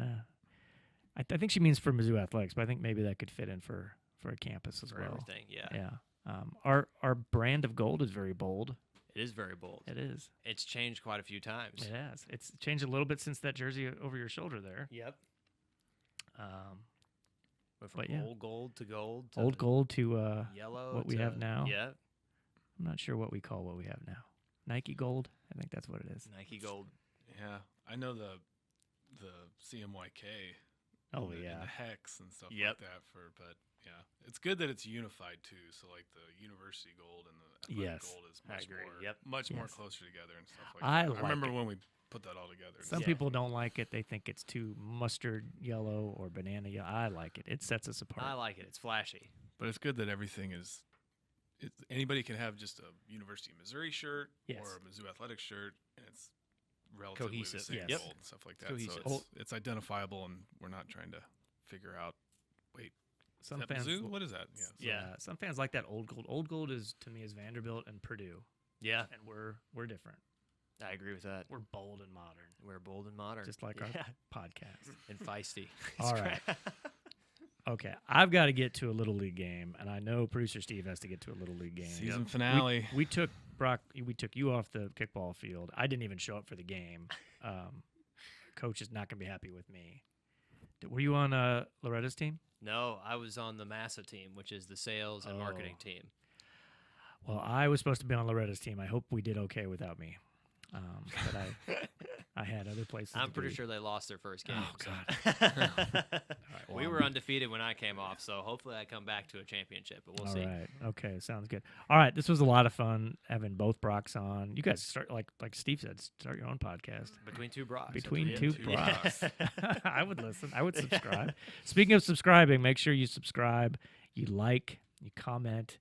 I think she means for Mizzou athletics, but I think maybe that could fit in for a campus as For well. everything. Yeah. Yeah. Our brand of gold is very bold. It is very bold. It is. It's changed quite a few times. It has. It's changed a little bit since that jersey over your shoulder there. Yep. Went from but yeah. old gold to gold. To Old gold to Yellow. what we to- have now. Yeah. I'm not sure what we call what we have now. Nike gold. I think that's what it is. Nike gold. Yeah, I know the CMYK. Oh and the yeah. hex and stuff Yep. like that. But yeah, it's good that it's unified too. So like the university gold and the athletic Yes. gold is I much agree. more, Yep. much more Yes. closer together and stuff like I that. like I remember it. when we put that all together. Some Yeah. people don't like it. They think it's too mustard yellow or banana yellow. I like it. It sets us apart. I like it. It's flashy. But it's good that everything is. Anybody can have just a University of Missouri shirt Yes. or a Mizzou Athletic shirt, and it's relatively Cohesive. the same Yes. Yep. gold and stuff like that. Cohesive. So it's identifiable, and we're not trying to figure out. Wait, Some is that fans, Mizzou? What is that? Yeah. Yeah. Some fans like that old gold. Old gold is to me is Vanderbilt and Purdue, Yeah. and we're different. I agree with that. We're bold and modern, We're bold and modern. just like yeah. our podcast. And feisty. All right. Okay, I've got to get to a little league game, and I know producer Steve has to get to a little league game. Season finale. We took Brock. We took you off the kickball field. I didn't even show up for the game. Coach is not going to be happy with me. Were you on Loretta's team? No, I was on the Massa team, which is the sales and marketing Oh. team. Well, I was supposed to be on Loretta's team. I hope we did okay without me. But I had other places. I'm to pretty be. sure they lost their first game. Oh, so. well, we I'm- were undefeated when I came off, so hopefully I come back to a championship, but we'll All see. right. Okay. Sounds good. All right. This was a lot of fun having both Brocks on. You guys start like Steve said, start your own podcast. Between two Brocks. Between Between two two Brocks. I would listen. I would subscribe. Speaking of subscribing, make sure you subscribe, you like, you comment,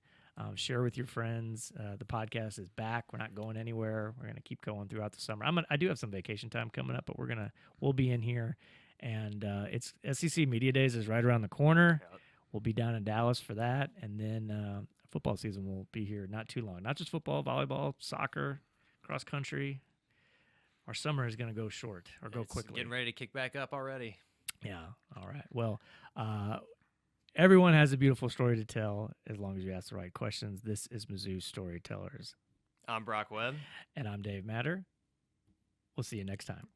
share with your friends. The podcast is back. We're not going anywhere. We're gonna keep going throughout the summer. I do have some vacation time coming up, but we'll be in here, and it's SEC Media Days is right around the corner. Yep. We'll be down in Dallas for that, and then football season will be here not too long. Not just football, volleyball, soccer, cross country. Our summer is going to go short or go It's quickly. Getting ready to kick back up already. Yeah. All right. Well, everyone has a beautiful story to tell as long as you ask the right questions. This is Mizzou Storytellers, I'm Brock Webb. and I'm Dave Matter. We'll see you next time.